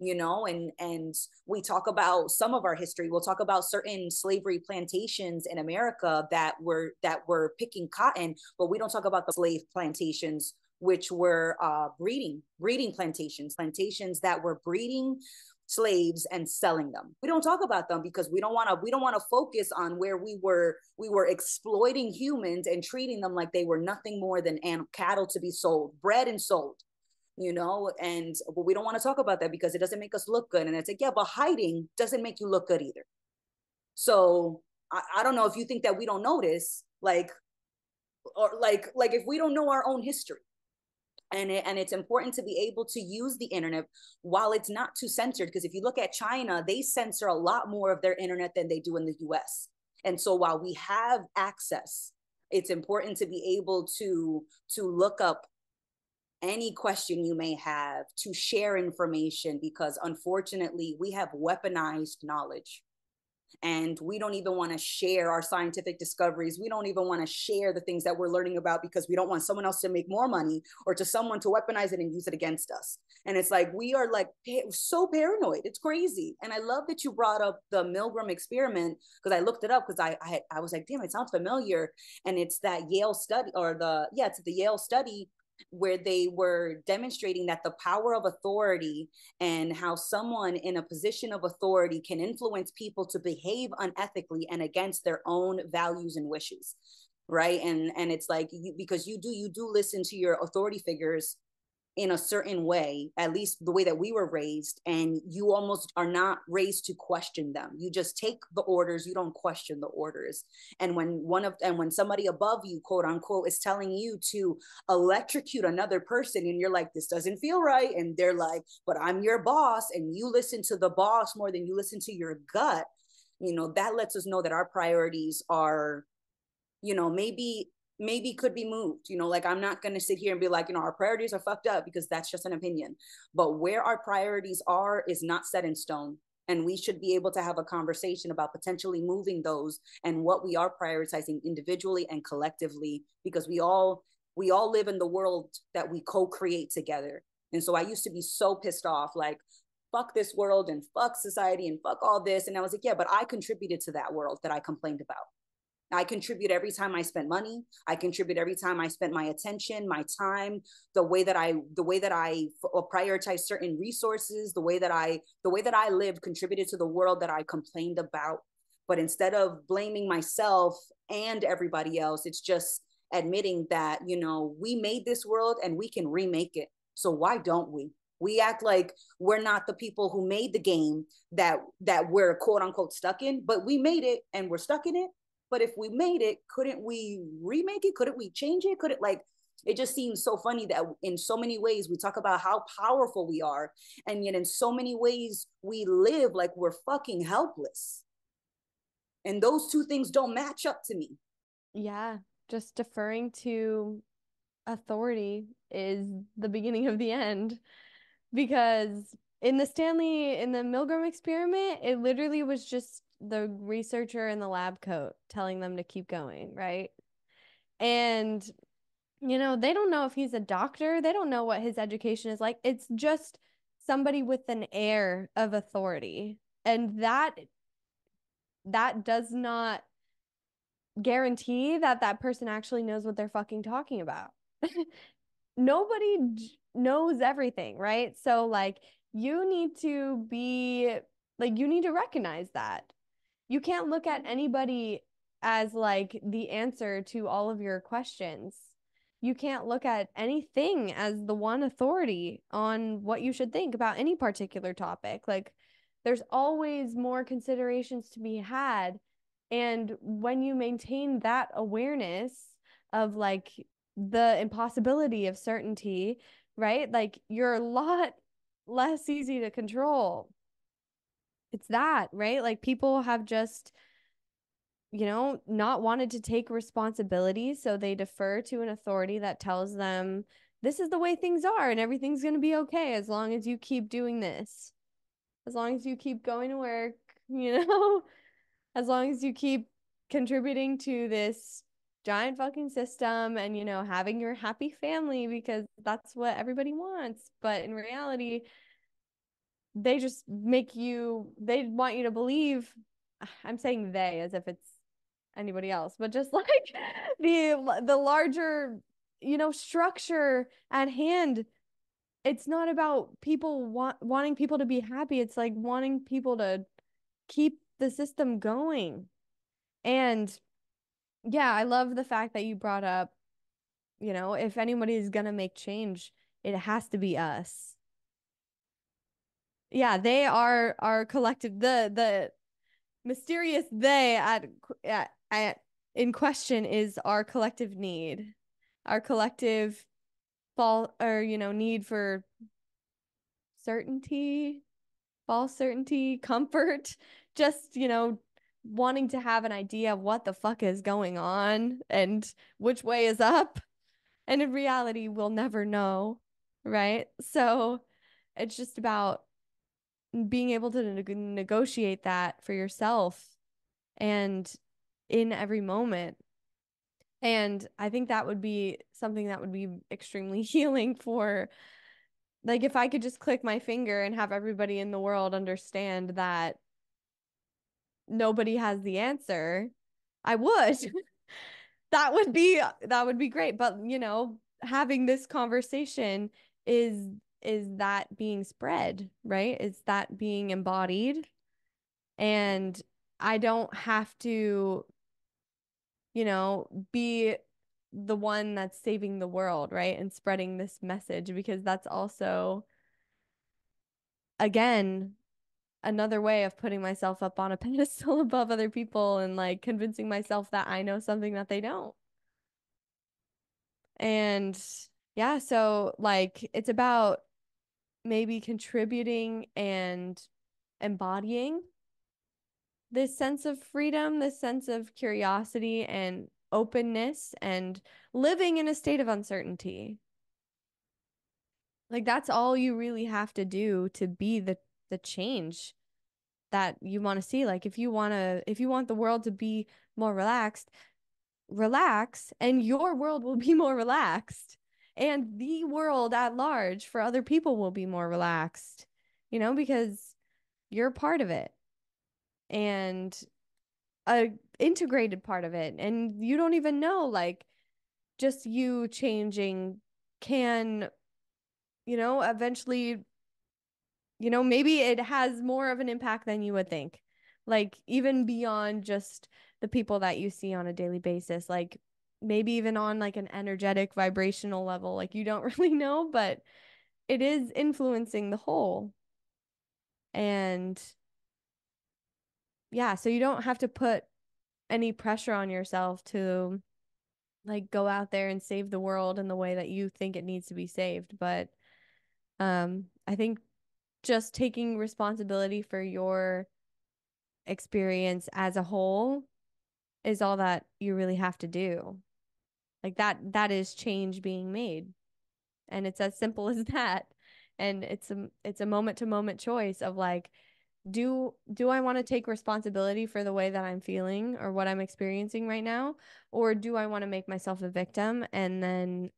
and we talk about some of our history. We'll talk about certain slavery plantations in America that were picking cotton, but we don't talk about the slave plantations, which were breeding plantations that were breeding slaves and selling them. We don't talk about them because we don't want to focus on where we were exploiting humans and treating them like they were nothing more than cattle to be sold, bred and sold, but we don't want to talk about that because it doesn't make us look good. And it's like, yeah, but hiding doesn't make you look good either. So I don't know if you think that we don't notice, like if we don't know our own history. And it's important to be able to use the internet while it's not too censored. Because if you look at China, they censor a lot more of their internet than they do in the US. And so while we have access, it's important to be able to look up any question you may have, to share information, because unfortunately we have weaponized knowledge. And we don't even want to share our scientific discoveries. We don't even want to share the things that we're learning about because we don't want someone else to make more money, or to someone to weaponize it and use it against us. And it's like, we are like so paranoid. It's crazy. And I love that you brought up the Milgram experiment, because I looked it up because I was like, damn, it sounds familiar. And it's that Yale study, it's the Yale study, where they were demonstrating that the power of authority and how someone in a position of authority can influence people to behave unethically and against their own values and wishes, right? And it's like, because you do listen to your authority figures in a certain way, at least the way that we were raised, and you almost are not raised to question them. You just take the orders, you don't question the orders. And when somebody above you, quote unquote, is telling you to electrocute another person, and you're like, this doesn't feel right, and they're like, but I'm your boss, and you listen to the boss more than you listen to your gut, that lets us know that our priorities are, maybe could be moved. Like, I'm not going to sit here and be like, our priorities are fucked up, because that's just an opinion. But where our priorities are is not set in stone. And we should be able to have a conversation about potentially moving those and what we are prioritizing individually and collectively, because we all live in the world that we co-create together. And so I used to be so pissed off, like, fuck this world and fuck society and fuck all this. And I was like, yeah, but I contributed to that world that I complained about. I contribute every time I spent money. I contribute every time I spent my attention, my time, the way that I prioritize certain resources, the way that I lived contributed to the world that I complained about. But instead of blaming myself and everybody else, it's just admitting that, we made this world and we can remake it. So why don't we? We act like we're not the people who made the game that we're quote unquote stuck in, but we made it and we're stuck in it. But if we made it, couldn't we remake it? Couldn't we change it? Could it like it just seems so funny that in so many ways we talk about how powerful we are, and yet in so many ways we live like we're fucking helpless. And those two things don't match up to me. Yeah, just deferring to authority is the beginning of the end. Because in the Milgram experiment, it literally was just the researcher in the lab coat telling them to keep going, right? And, they don't know if he's a doctor. They don't know what his education is like. It's just somebody with an air of authority. And that does not guarantee that that person actually knows what they're fucking talking about. Nobody knows everything, right? So like you need to be like you need to recognize that. You can't look at anybody as like the answer to all of your questions. You can't look at anything as the one authority on what you should think about any particular topic. Like there's always more considerations to be had. And when you maintain that awareness of like the impossibility of certainty, right? Like you're a lot less easy to control. It's that, right? Like people have just, not wanted to take responsibility. So they defer to an authority that tells them this is the way things are and everything's going to be okay as long as you keep doing this. As long as you keep going to work, as long as you keep contributing to this giant fucking system and, having your happy family because that's what everybody wants. But in reality, they just they want you to believe. I'm saying they as if it's anybody else, but just like the larger, structure at hand. It's not about people wanting people to be happy. It's like wanting people to keep the system going. And yeah, I love the fact that you brought up, if anybody is gonna make change, it has to be us. Yeah, they are our collective, the mysterious they at in question is our collective need, our collective fall or need for certainty, false certainty, comfort, just wanting to have an idea of what the fuck is going on and which way is up. And in reality, we'll never know, right? So it's just about being able to negotiate that for yourself and in every moment. And I think that would be something that would be extremely healing for, like, if I could just click my finger and have everybody in the world understand that nobody has the answer, I would. That would be great. But, having this conversation is that being spread, right? Is that being embodied? And I don't have to, be the one that's saving the world, right? And spreading this message because that's also, again, another way of putting myself up on a pedestal above other people and like convincing myself that I know something that they don't. And yeah, so like it's about maybe contributing and embodying this sense of freedom, this sense of curiosity and openness and living in a state of uncertainty. Like that's all you really have to do to be the change that you want to see. Like if you want the world to be more relaxed, relax and your world will be more relaxed. And the world at large for other people will be more relaxed, because you're part of it and a integrated part of it. And you don't even know, like, just you changing can, eventually, maybe it has more of an impact than you would think. Like, even beyond just the people that you see on a daily basis, like maybe even on like an energetic vibrational level, like you don't really know, but it is influencing the whole. And yeah, so you don't have to put any pressure on yourself to like go out there and save the world in the way that you think it needs to be saved. But I think just taking responsibility for your experience as a whole is all that you really have to do. Like that is change being made. And it's as simple as that. And it's a moment to moment choice of like, do I want to take responsibility for the way that I'm feeling or what I'm experiencing right now? Or do I want to make myself a victim and then,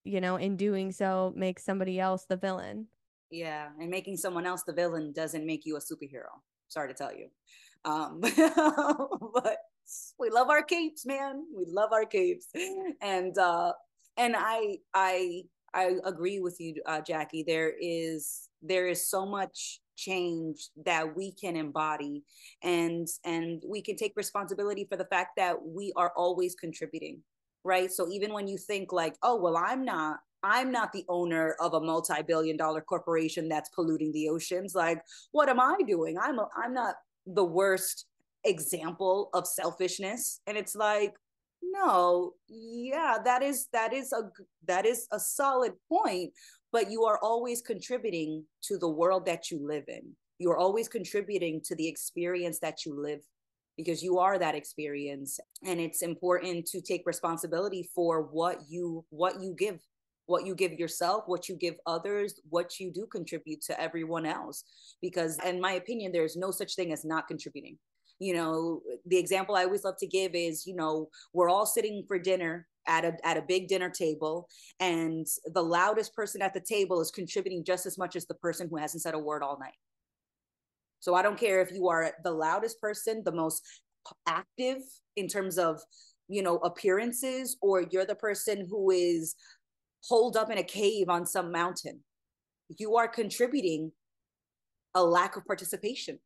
in doing so, make somebody else the villain? Yeah, and making someone else the villain doesn't make you a superhero. Sorry to tell you. But we love our capes, man. We love our capes. And I agree with you, Jackie. There is so much change that we can embody, and we can take responsibility for the fact that we are always contributing, right? So even when you think like, oh well, I'm not the owner of a multi-billion-dollar corporation that's polluting the oceans. Like, what am I doing? I'm not the worst example of selfishness. And it's like, no, yeah, that is a solid point, but you are always contributing to the world that you live in. You are always contributing to the experience that you live, because you are that experience. And it's important to take responsibility for what you give yourself, what you give others, what you do contribute to everyone else. Because in my opinion, there's no such thing as not contributing. The example I always love to give is, we're all sitting for dinner at a big dinner table, and the loudest person at the table is contributing just as much as the person who hasn't said a word all night. So I don't care if you are the loudest person, the most active in terms of, appearances, or you're the person who is holed up in a cave on some mountain. You are contributing a lack of participation.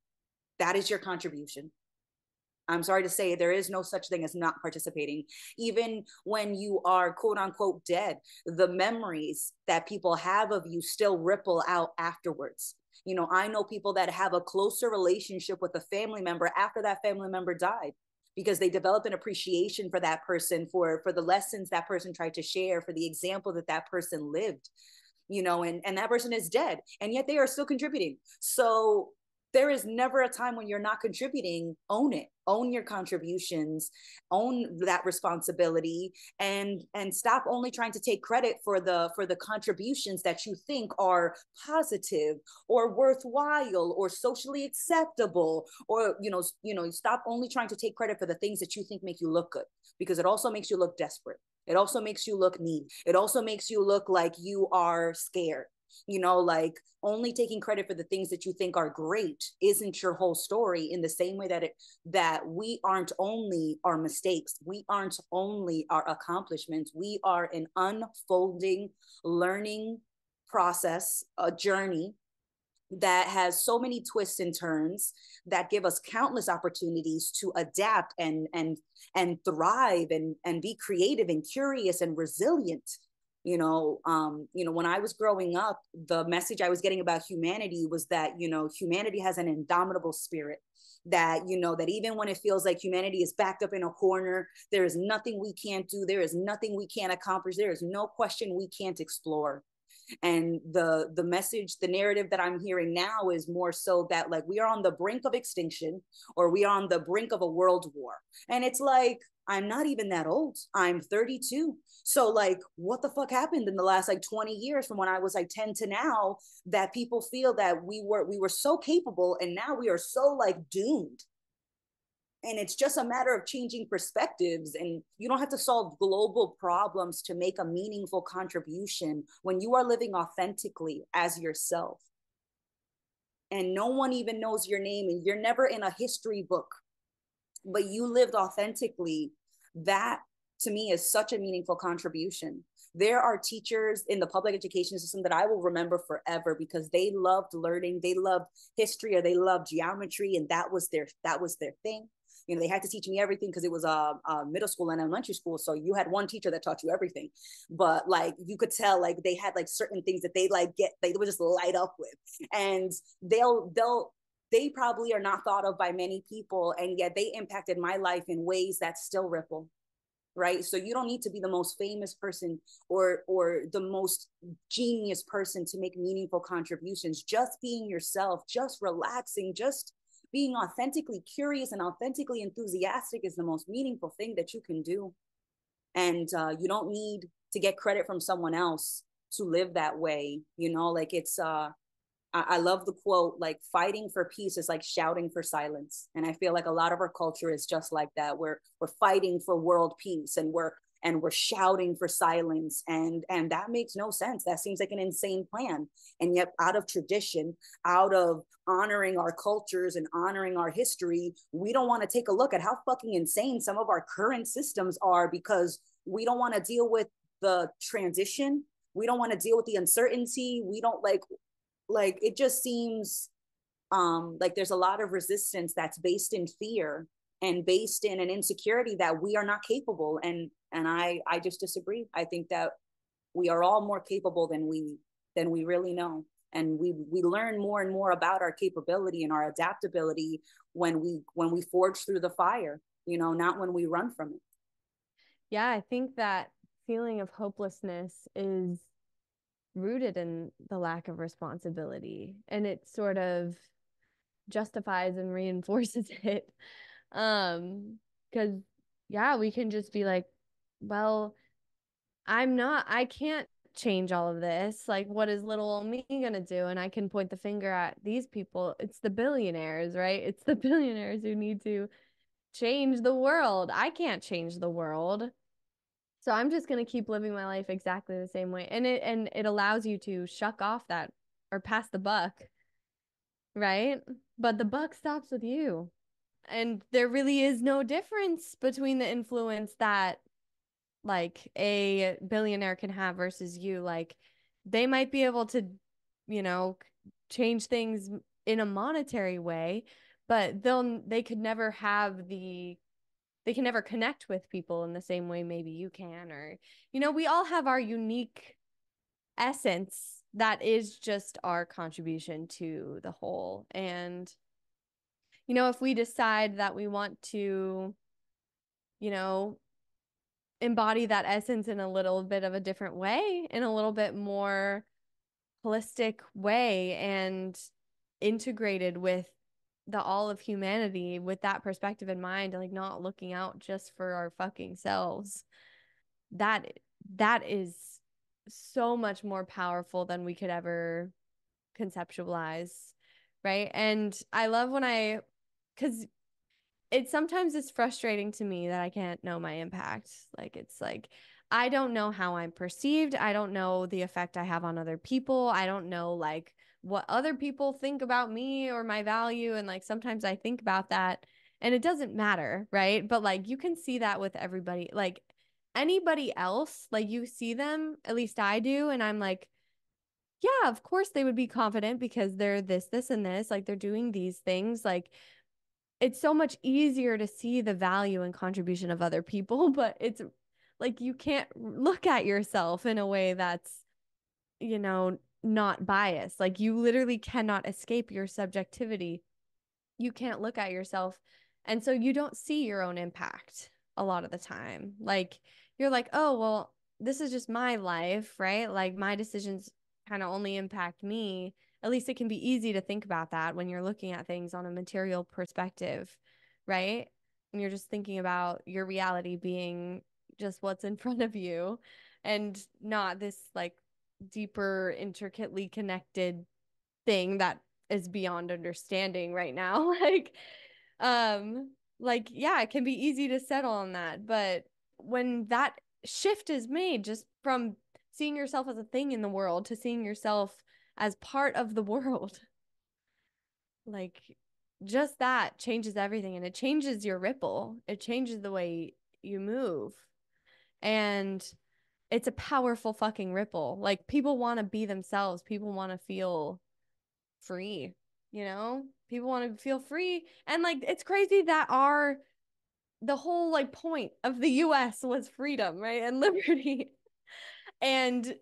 That is your contribution. I'm sorry to say, there is no such thing as not participating. Even when you are quote unquote dead, the memories that people have of you still ripple out afterwards. I know people that have a closer relationship with a family member after that family member died, because they developed an appreciation for that person, for the lessons that person tried to share, for the example that person lived, and that person is dead, and yet they are still contributing. So there is never a time when you're not contributing. Own it, own your contributions, own that responsibility, and stop only trying to take credit for the contributions that you think are positive or worthwhile or socially acceptable, or stop only trying to take credit for the things that you think make you look good, because it also makes you look desperate. It also makes you look needy. It also makes you look like you are scared. Like, only taking credit for the things that you think are great isn't your whole story, in the same way that we aren't only our mistakes, we aren't only our accomplishments, we are an unfolding learning process, a journey that has so many twists and turns, that give us countless opportunities to adapt and thrive, and be creative and curious and resilient. When I was growing up, the message I was getting about humanity was that, humanity has an indomitable spirit, that even when it feels like humanity is backed up in a corner, there is nothing we can't do. There is nothing we can't accomplish. There is no question we can't explore. And the message, the narrative that I'm hearing now is more so that, like, we are on the brink of extinction, or we are on the brink of a world war. And it's like, I'm not even that old. I'm 32. So like, what the fuck happened in the last like 20 years, from when I was like 10 to now, that people feel that we were so capable, and now we are so like doomed? And it's just a matter of changing perspectives. And you don't have to solve global problems to make a meaningful contribution when you are living authentically as yourself. And no one even knows your name, and you're never in a history book, but you lived authentically. That, to me, is such a meaningful contribution. There are teachers in the public education system that I will remember forever, because they loved learning, they loved history, or they loved geometry, and that was their thing. they had to teach me everything because it was a middle school and elementary school. So you had one teacher that taught you everything, but like you could tell like they had like certain things that they like they would just light up with, and they probably are not thought of by many people, and yet they impacted my life in ways that still ripple, right? So you don't need to be the most famous person or the most genius person to make meaningful contributions. Just being yourself, just relaxing, just being authentically curious and authentically enthusiastic is the most meaningful thing that you can do. And you don't need to get credit from someone else to live that way. Like it's I love the quote, like fighting for peace is like shouting for silence. And I feel like a lot of our culture is just like that. We're fighting for world peace, and we're shouting for silence. And that makes no sense. That seems like an insane plan. And yet out of tradition, out of honoring our cultures and honoring our history, we don't want to take a look at how fucking insane some of our current systems are, because we don't want to deal with the transition. We don't want to deal with the uncertainty. We don't like it just seems like there's a lot of resistance that's based in fear and based in an insecurity that we are not capable. And I just disagree. I think that we are all more capable than we really know, and we learn more and more about our capability and our adaptability when we forge through the fire, not when we run from it. Yeah, I think that feeling of hopelessness is rooted in the lack of responsibility, and it sort of justifies and reinforces it. Because yeah, we can just be like, well, I can't change all of this. Like, what is little old me gonna do? And I can point the finger at these people. It's the billionaires, right? It's the billionaires who need to change the world. I can't change the world. So I'm just going to keep living my life exactly the same way. And it allows you to shuck off that or pass the buck, right? But the buck stops with you. And there really is no difference between the influence that like a billionaire can have versus you. Like they might be able to, you know, change things in a monetary way, but they could never have they can never connect with people in the same way maybe you can. Or we all have our unique essence that is just our contribution to the whole. And if we decide that we want to you know embody that essence in a little bit of a different way, in a little bit more holistic way, and integrated with the all of humanity with that perspective in mind, like not looking out just for our fucking selves, that that is so much more powerful than we could ever conceptualize, right? And I love because it sometimes is frustrating to me that I can't know my impact. Like it's like I don't know how I'm perceived. I don't know the effect I have on other people. I don't know like what other people think about me or my value. And like sometimes I think about that and it doesn't matter, right? But like you can see that with everybody. Like anybody else, like you see them, at least I do, and I'm like, yeah, of course they would be confident because they're this, and this, like they're doing these things. Like it's so much easier to see the value and contribution of other people, but it's like you can't look at yourself in a way that's, not biased. Like you literally cannot escape your subjectivity. You can't look at yourself. And so you don't see your own impact a lot of the time. Like you're like, oh, well, this is just my life, right? Like my decisions kind of only impact me. At least it can be easy to think about that when you're looking at things on a material perspective, right? And you're just thinking about your reality being just what's in front of you and not this like deeper, intricately connected thing that is beyond understanding right now. Um, yeah, it can be easy to settle on that, but when that shift is made just from seeing yourself as a thing in the world to seeing yourself as part of the world, like just that changes everything, and it changes your ripple. It changes the way you move. And it's a powerful fucking ripple. Like people want to be themselves. People want to feel free, People want to feel free. And like it's crazy that our the whole like point of the US was freedom, right? And liberty. And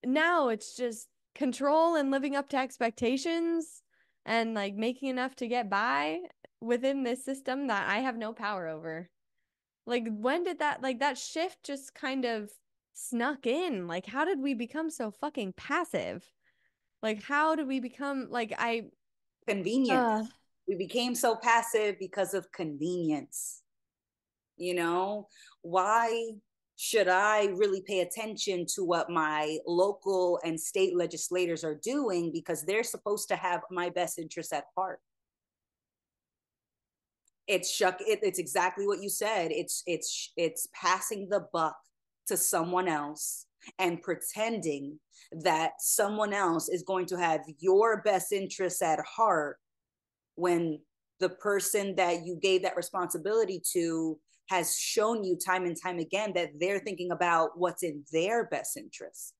now it's just control and living up to expectations and like making enough to get by within this system that I have no power over. Like, when did that shift just kind of snuck in? Like, how did we become so fucking passive? Like, how did we become like Convenience. uh We became so passive because of convenience. You know, why should I really pay attention to what my local and state legislators are doing, because they're supposed to have my best interests at heart? It's exactly what you said. It's passing the buck to someone else and pretending that someone else is going to have your best interests at heart, when the person that you gave that responsibility to has shown you time and time again that they're thinking about what's in their best interest.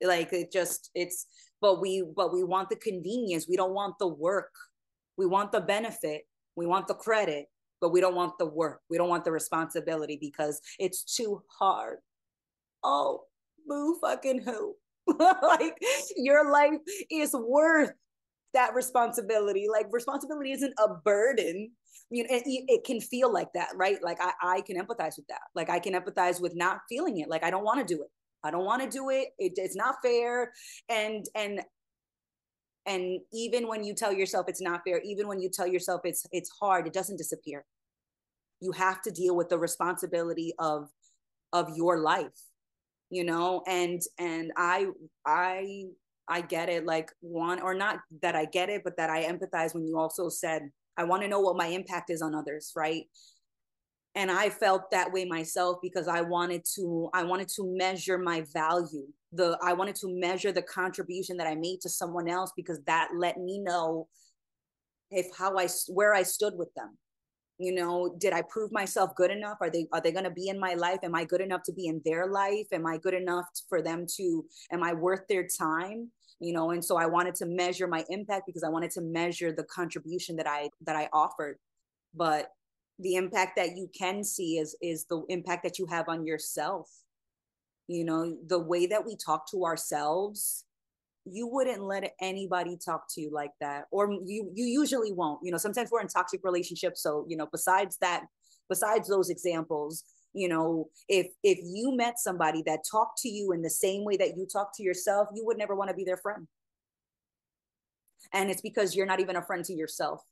Like, it's but we want the convenience. We don't want the work. We want the benefit. We want the credit, but we don't want the work. We don't want the responsibility because it's too hard. Oh, boo fucking who. Like, your life is worth that responsibility. Like, responsibility isn't a burden. You know, it can feel like that, right? Like, I can empathize with that. Like, I can empathize with not feeling it. Like, I don't want to do it. I don't want to do it. It's not fair. And even when you tell yourself it's not fair, even when you tell yourself it's hard, it doesn't disappear. You have to deal with the responsibility of your life, you know. And I get it. Like, one, or not that I get it, but that I empathize when you also said, I want to know what my impact is on others, right? And I felt that way myself because I wanted to measure my value. I wanted to measure the contribution that I made to someone else, because that let me know if how I where I stood with them. You know, did I prove myself good enough? Are they going to be in my life? Am I good enough to be in their life? Am I good enough for them to, am I worth their time? You know, and so I wanted to measure my impact because I wanted to measure the contribution that I offered. But the impact that you can see is the impact that you have on yourself. You know, the way that we talk to ourselves, you wouldn't let anybody talk to you like that, or you usually won't. You know, sometimes we're in toxic relationships, so, you know, besides those examples, you know, if you met somebody that talked to you in the same way that you talk to yourself, you would never want to be their friend. And it's because you're not even a friend to yourself.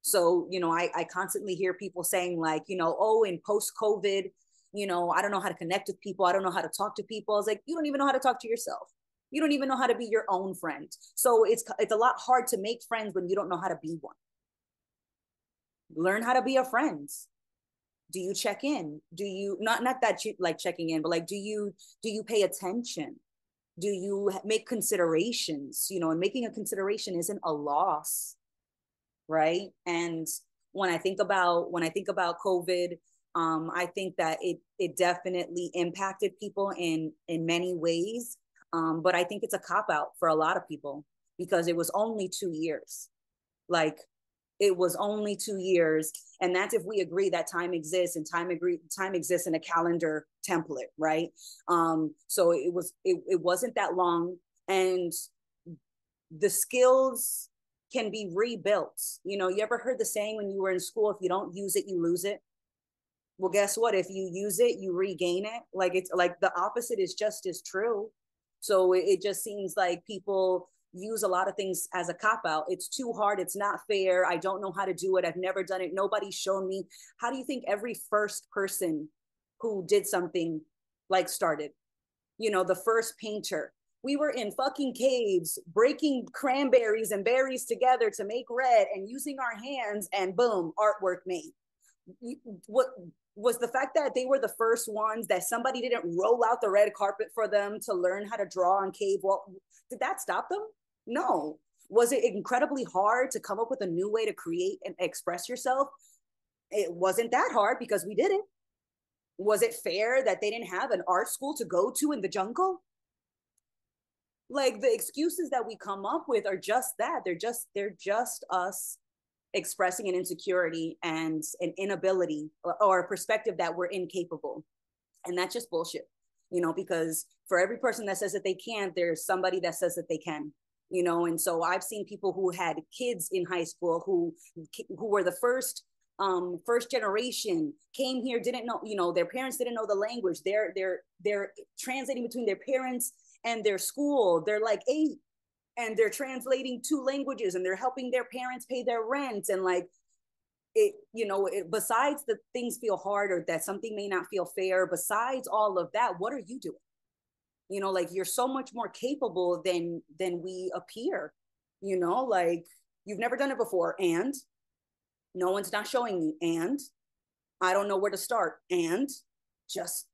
So, you know, I constantly hear people saying, like, you know, oh, in post COVID, you know, I don't know how to connect with people. I don't know how to talk to people. I was like, you don't even know how to talk to yourself. You don't even know how to be your own friend. So it's a lot hard to make friends when you don't know how to be one. Learn how to be a friend. Do you check in? Do you, not that you like checking in, but like, do you pay attention? Do you make considerations? You know, and making a consideration isn't a loss, right? And when I think about COVID, I think that it definitely impacted people in many ways. But I think it's a cop out for a lot of people because it was only 2 years. Like, it was only 2 years, and that's if we agree that time exists, and time exists in a calendar template, right? So it wasn't that long, and the skills can be rebuilt. You know, you ever heard the saying when you were in school, if you don't use it, you lose it? Well, guess what? If you use it, you regain it. Like, it's like the opposite is just as true. So it just seems like people use a lot of things as a cop out. It's too hard. It's not fair. I don't know how to do it. I've never done it. Nobody's shown me. How do you think every first person who did something like started? You know, the first painter. We were in fucking caves breaking cranberries and berries together to make red and using our hands, and boom, artwork made. What was the fact that they were the first ones, that somebody didn't roll out the red carpet for them to learn how to draw on cave wall? Did that stop them? No. Was it incredibly hard to come up with a new way to create and express yourself? It wasn't that hard because we did it. Was it fair that they didn't have an art school to go to in the jungle? Like, the excuses that we come up with are just that. They're just us expressing an insecurity and an inability or a perspective that we're incapable. And that's just bullshit, because for every person that says that they can't, there's somebody that says that they can. And so I've seen people who had kids in high school who were the first generation, came here, didn't know, their parents didn't know the language. They're translating between their parents and their school. They're like 8 and they're translating 2 languages and they're helping their parents pay their rent. And like, besides the things feel hard or that something may not feel fair, besides all of that, what are you doing? Like, you're so much more capable than we appear. Like, you've never done it before, and no one's not showing you, and I don't know where to start, and just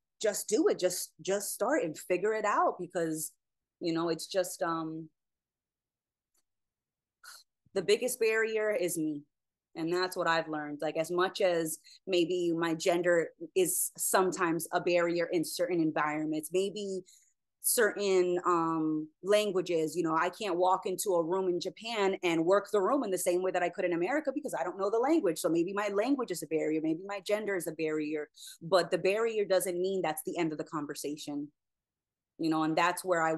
do it. Just start and figure it out, because it's just the biggest barrier is me. And that's what I've learned. Like, as much as maybe my gender is sometimes a barrier in certain environments, maybe certain languages, I can't walk into a room in Japan and work the room in the same way that I could in America because I don't know the language. So maybe my language is a barrier, maybe my gender is a barrier, but the barrier doesn't mean that's the end of the conversation. And that's where I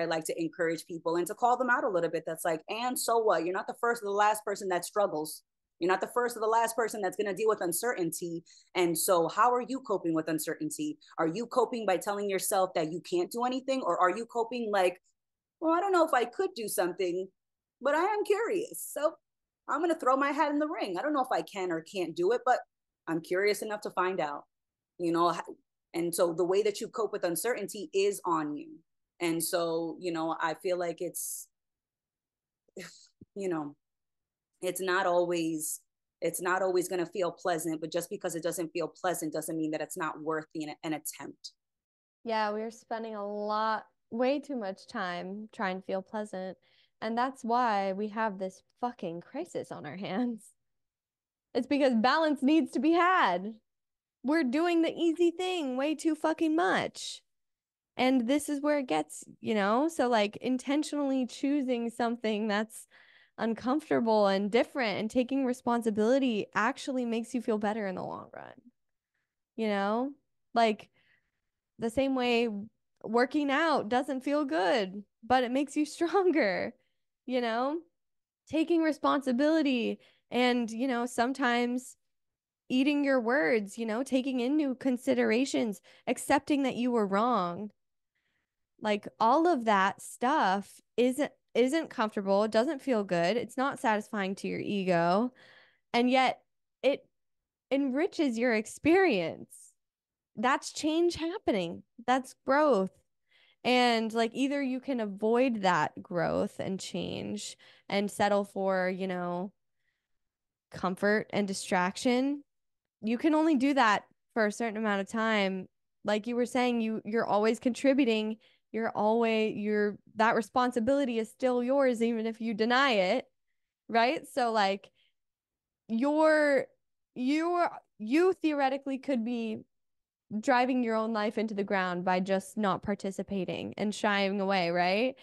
like to encourage people and to call them out a little bit. That's like, and so what? You're not the first or the last person that struggles. You're not the first or the last person that's going to deal with uncertainty. And so how are you coping with uncertainty? Are you coping by telling yourself that you can't do anything? Or are you coping like, well, I don't know if I could do something, but I am curious. So I'm going to throw my hat in the ring. I don't know if I can or can't do it, but I'm curious enough to find out, and so the way that you cope with uncertainty is on you. And so, I feel like it's, you know, it's not always going to feel pleasant, but just because it doesn't feel pleasant doesn't mean that it's not worth an attempt. Yeah, we're spending way too much time trying to feel pleasant. And that's why we have this fucking crisis on our hands. It's because balance needs to be had. We're doing the easy thing way too fucking much. And this is where it gets, so like intentionally choosing something that's uncomfortable and different and taking responsibility actually makes you feel better in the long run. Like the same way working out doesn't feel good, but it makes you stronger, you know? Taking responsibility and, sometimes eating your words, taking in new considerations, accepting that you were wrong. Like all of that stuff isn't comfortable, it doesn't feel good, it's not satisfying to your ego, and yet it enriches your experience. That's change happening. That's growth. And like either you can avoid that growth and change and settle for, comfort and distraction. You can only do that for a certain amount of time. Like you were saying, you're always contributing. You're that responsibility is still yours, even if you deny it. Right. So like you're you theoretically could be driving your own life into the ground by just not participating and shying away, right?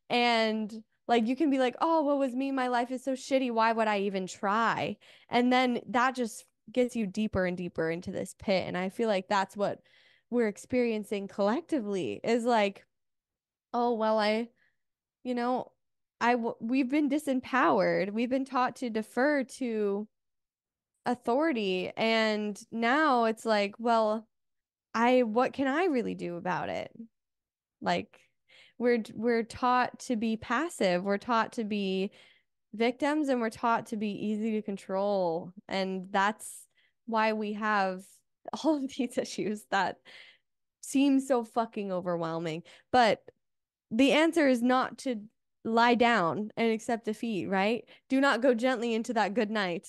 And like you can be like, oh, what was me? My life is so shitty. Why would I even try? And then that just gets you deeper and deeper into this pit. And I feel like that's what we're experiencing collectively is like, oh, well, you know, we've been disempowered. We've been taught to defer to authority. And now it's like, well, what can I really do about it? Like we're taught to be passive, we're taught to be victims, and we're taught to be easy to control. And that's why we have all of these issues that seem so fucking overwhelming. But the answer is not to lie down and accept defeat, right? Do not go gently into that good night.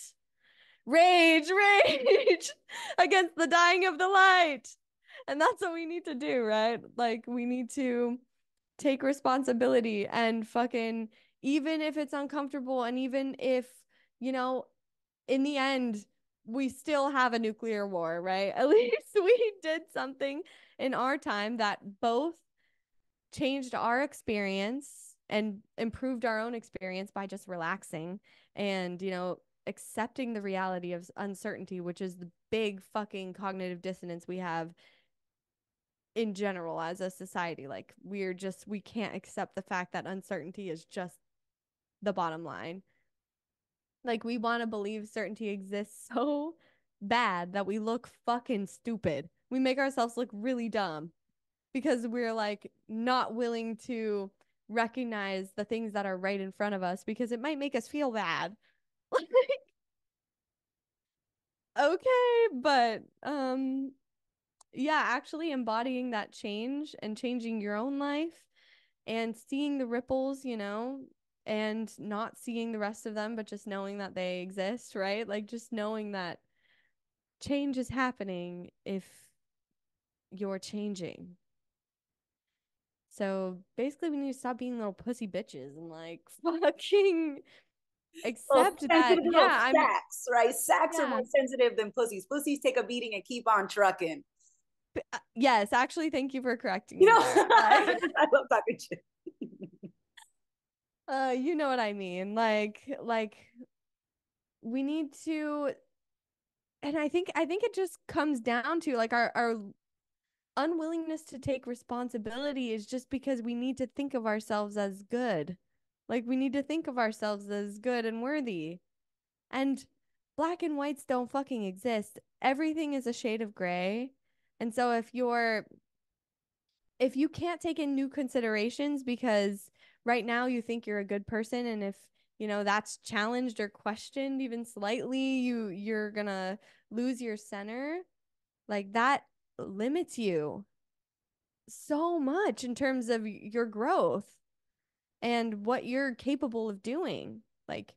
Rage, rage against the dying of the light. And that's what we need to do, right? Like we need to take responsibility and fucking, even if it's uncomfortable and even if, you know, in the end, we still have a nuclear war, right? At least we did something in our time that both changed our experience and improved our own experience by just relaxing and, accepting the reality of uncertainty, which is the big fucking cognitive dissonance we have in general as a society. Like we can't accept the fact that uncertainty is just the bottom line. Like we want to believe certainty exists so bad that we look fucking stupid. We make ourselves look really dumb because we're like not willing to recognize the things that are right in front of us because it might make us feel bad. Okay, but yeah, actually embodying that change and changing your own life and seeing the ripples, and not seeing the rest of them, but just knowing that they exist, right? Like just knowing that change is happening if you're changing. So basically, we need to stop being little pussy bitches and like fucking Well, accept that. sensitive little Yeah, sacks, right? Sacks are yeah. more sensitive than pussies. Pussies take a beating and keep on trucking. Yes, actually, thank you for correcting You me know, there. Like, I love talking shit. you know what I mean. Like we need to, and I think it just comes down to like our unwillingness to take responsibility is just because we need to think of ourselves as good. Like we need to think of ourselves as good and worthy. And black and whites don't fucking exist. Everything is a shade of gray. And so if you can't take in new considerations because right now you think you're a good person, and if that's challenged or questioned even slightly, you're gonna lose your center. Like that limits you so much in terms of your growth and what you're capable of doing. Like,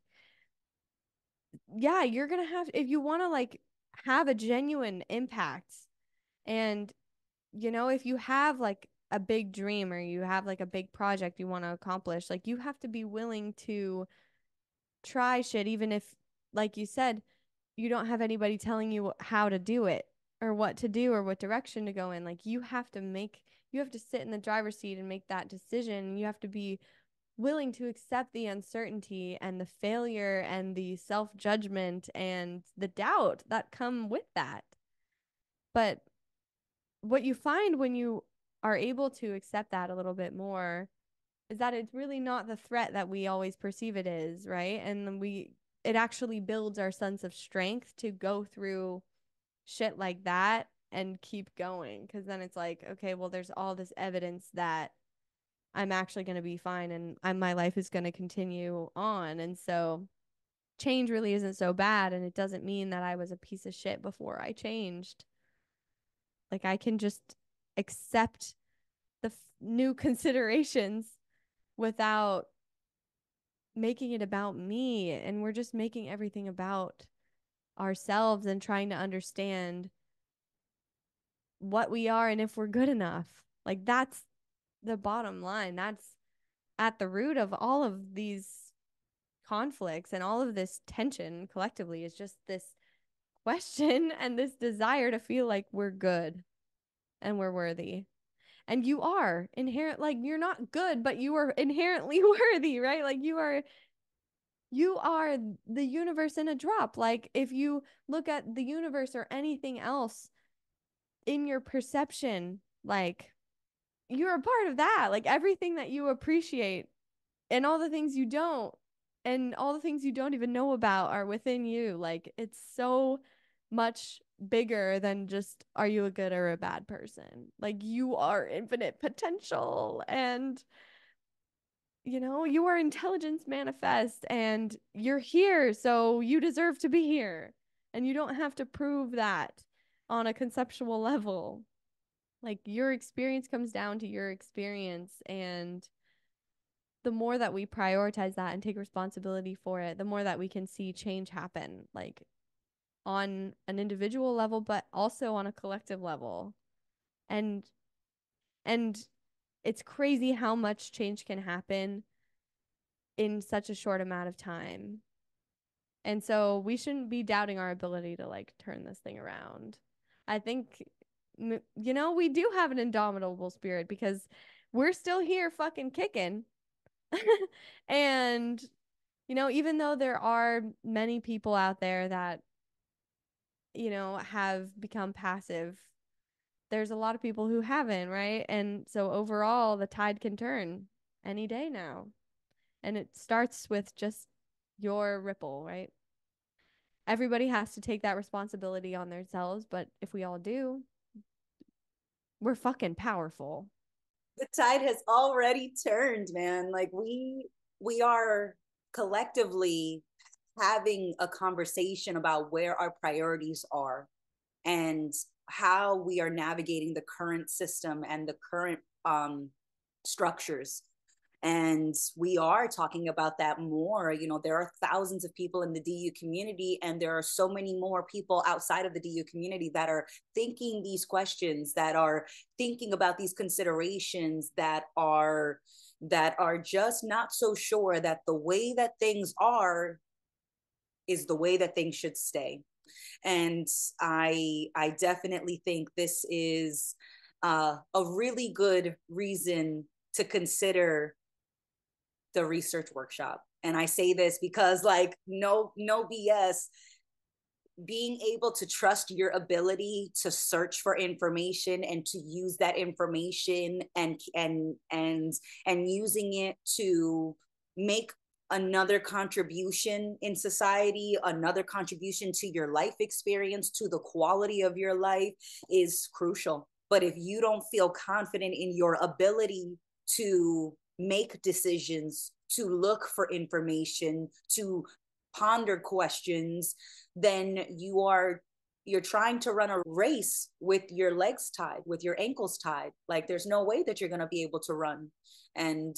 yeah, you're gonna have, if you want to like have a genuine impact, and if you have like a big dream or you have like a big project you want to accomplish, like you have to be willing to try shit, even if, like you said, you don't have anybody telling you how to do it or what to do or what direction to go in. Like you have to sit in the driver's seat and make that decision. You have to be willing to accept the uncertainty and the failure and the self-judgment and the doubt that come with that. But what you find when you are able to accept that a little bit more is that it's really not the threat that we always perceive it is, right? And then it actually builds our sense of strength to go through shit like that and keep going. Because then it's like, okay, well, there's all this evidence that I'm actually going to be fine, and my life is going to continue on. And so change really isn't so bad. And it doesn't mean that I was a piece of shit before I changed. Like I can just accept the new considerations without making it about me. And we're just making everything about ourselves and trying to understand what we are and if we're good enough. Like that's the bottom line. That's at the root of all of these conflicts and all of this tension collectively, is just this question and this desire to feel like we're good and we're worthy. And you are inherent, like you're not good, but you are inherently worthy, right? Like you are the universe in a drop. Like if you look at the universe or anything else in your perception, like you're a part of that. Like everything that you appreciate and all the things you don't, and all the things you don't even know about are within you. Like it's so much bigger than just are you a good or a bad person. Like you are infinite potential, and you are intelligence manifest, and you're here, so you deserve to be here. And you don't have to prove that on a conceptual level. Like your experience comes down to your experience, and the more that we prioritize that and take responsibility for it, the more that we can see change happen, like on an individual level, but also on a collective level. And and it's crazy how much change can happen in such a short amount of time. And so we shouldn't be doubting our ability to like turn this thing around. I think we do have an indomitable spirit because we're still here fucking kicking. And Even though there are many people out there that, have become passive, there's a lot of people who haven't, right? And so overall, the tide can turn any day now. And it starts with just your ripple, right? Everybody has to take that responsibility on themselves, but if we all do, we're fucking powerful. The tide has already turned, man. Like we are collectively having a conversation about where our priorities are and how we are navigating the current system and the current structures. And we are talking about that more. There are thousands of people in the DU community, and there are so many more people outside of the DU community that are thinking these questions, that are thinking about these considerations, that are just not so sure that the way that things are is the way that things should stay. And I definitely think this is a really good reason to consider the research workshop. And I say this because, like, no BS, being able to trust your ability to search for information and to use that information and using it to make another contribution in society, another contribution to your life experience, to the quality of your life, is crucial. But if you don't feel confident in your ability to make decisions, to look for information, to ponder questions, then you're trying to run a race with your legs tied, with your ankles tied. Like, there's no way that you're going to be able to run. And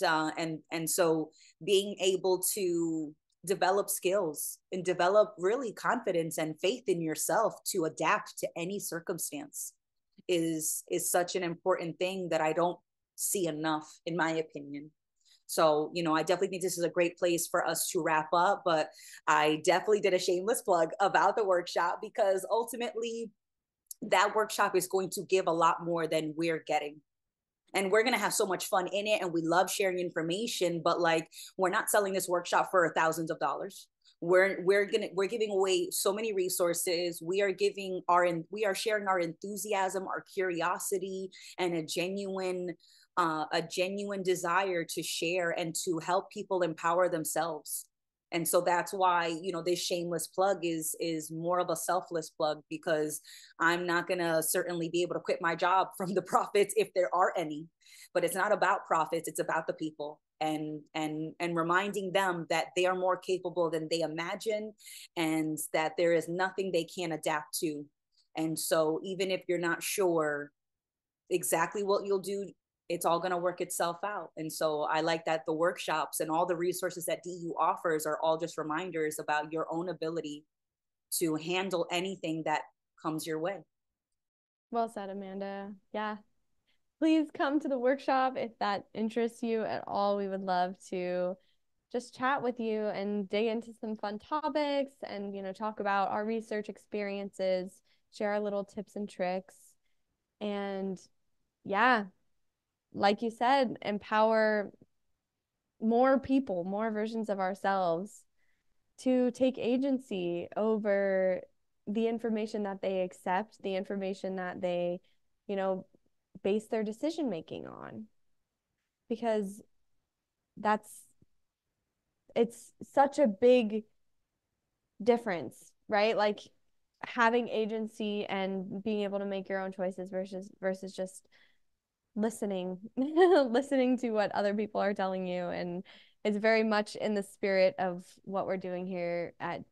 so being able to develop skills and develop really confidence and faith in yourself to adapt to any circumstance is such an important thing that I don't see enough, in my opinion. So, I definitely think this is a great place for us to wrap up, but I definitely did a shameless plug about the workshop, because ultimately that workshop is going to give a lot more than we're getting. And we're going to have so much fun in it, and we love sharing information, but like, we're not selling this workshop for thousands of dollars. We're giving away so many resources. We are sharing our enthusiasm, our curiosity, and a genuine desire to share and to help people empower themselves. And so that's why, this shameless plug is more of a selfless plug, because I'm not going to certainly be able to quit my job from the profits, if there are any. But it's not about profits, it's about the people, and reminding them that they are more capable than they imagine, and that there is nothing they can't adapt to. And so even if you're not sure exactly what you'll do, it's all going to work itself out. And so I like that the workshops and all the resources that DU offers are all just reminders about your own ability to handle anything that comes your way. Well said, Amanda. Yeah. Please come to the workshop if that interests you at all. We would love to just chat with you and dig into some fun topics and, talk about our research experiences, share our little tips and tricks. And yeah, like you said, empower more people, more versions of ourselves to take agency over the information that they accept, the information that they, you know, base their decision making on. Because that's it's such a big difference, right? Like having agency and being able to make your own choices versus just listening listening to what other people are telling you. And it's very much in the spirit of what we're doing here at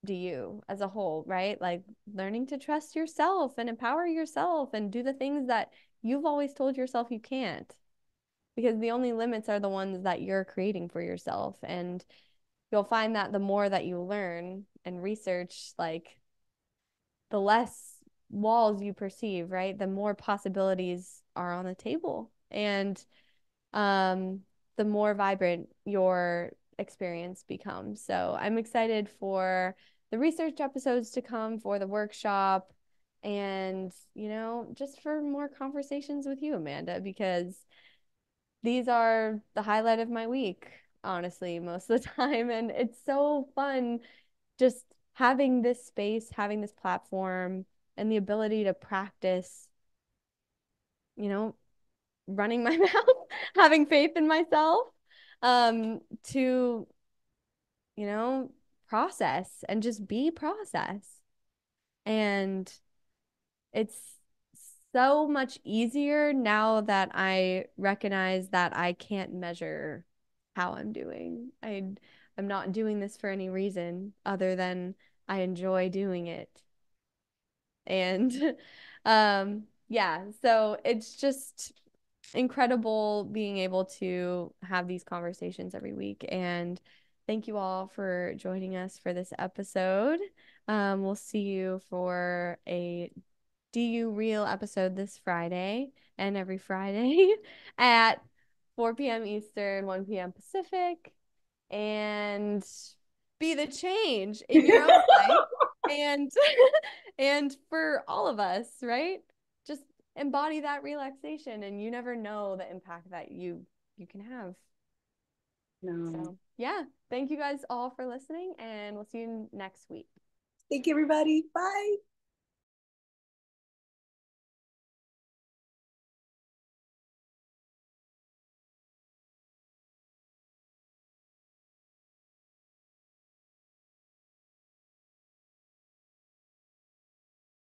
DU as a whole, right? Like learning to trust yourself and empower yourself and do the things that you've always told yourself you can't, because the only limits are the ones that you're creating for yourself. And you'll find that the more that you learn and research, like the less walls you perceive, right? The more possibilities are on the table. And um, the more vibrant your experience becomes. So I'm excited for the research episodes to come, for the workshop, and, just for more conversations with you, Amanda, because these are the highlight of my week. honestly, most of the time. And it's so fun just having this space, having this platform, and the ability to practice, you know, running my mouth, having faith in myself, to, you know, process and just be process. And it's so much easier now that I recognize that I can't measure how I'm doing. I'm not doing this for any reason other than I enjoy doing it. And yeah, so it's just incredible being able to have these conversations every week. And thank you all for joining us for this episode. We'll see you for a DU Real episode this Friday and every Friday at 4 p.m. Eastern, 1 p.m. Pacific. And be the change in your own life and and for all of us, right? Just embody that relaxation and you never know the impact that you can have. No. So, yeah, thank you guys all for listening and we'll see you next week. Thank you, everybody. Bye.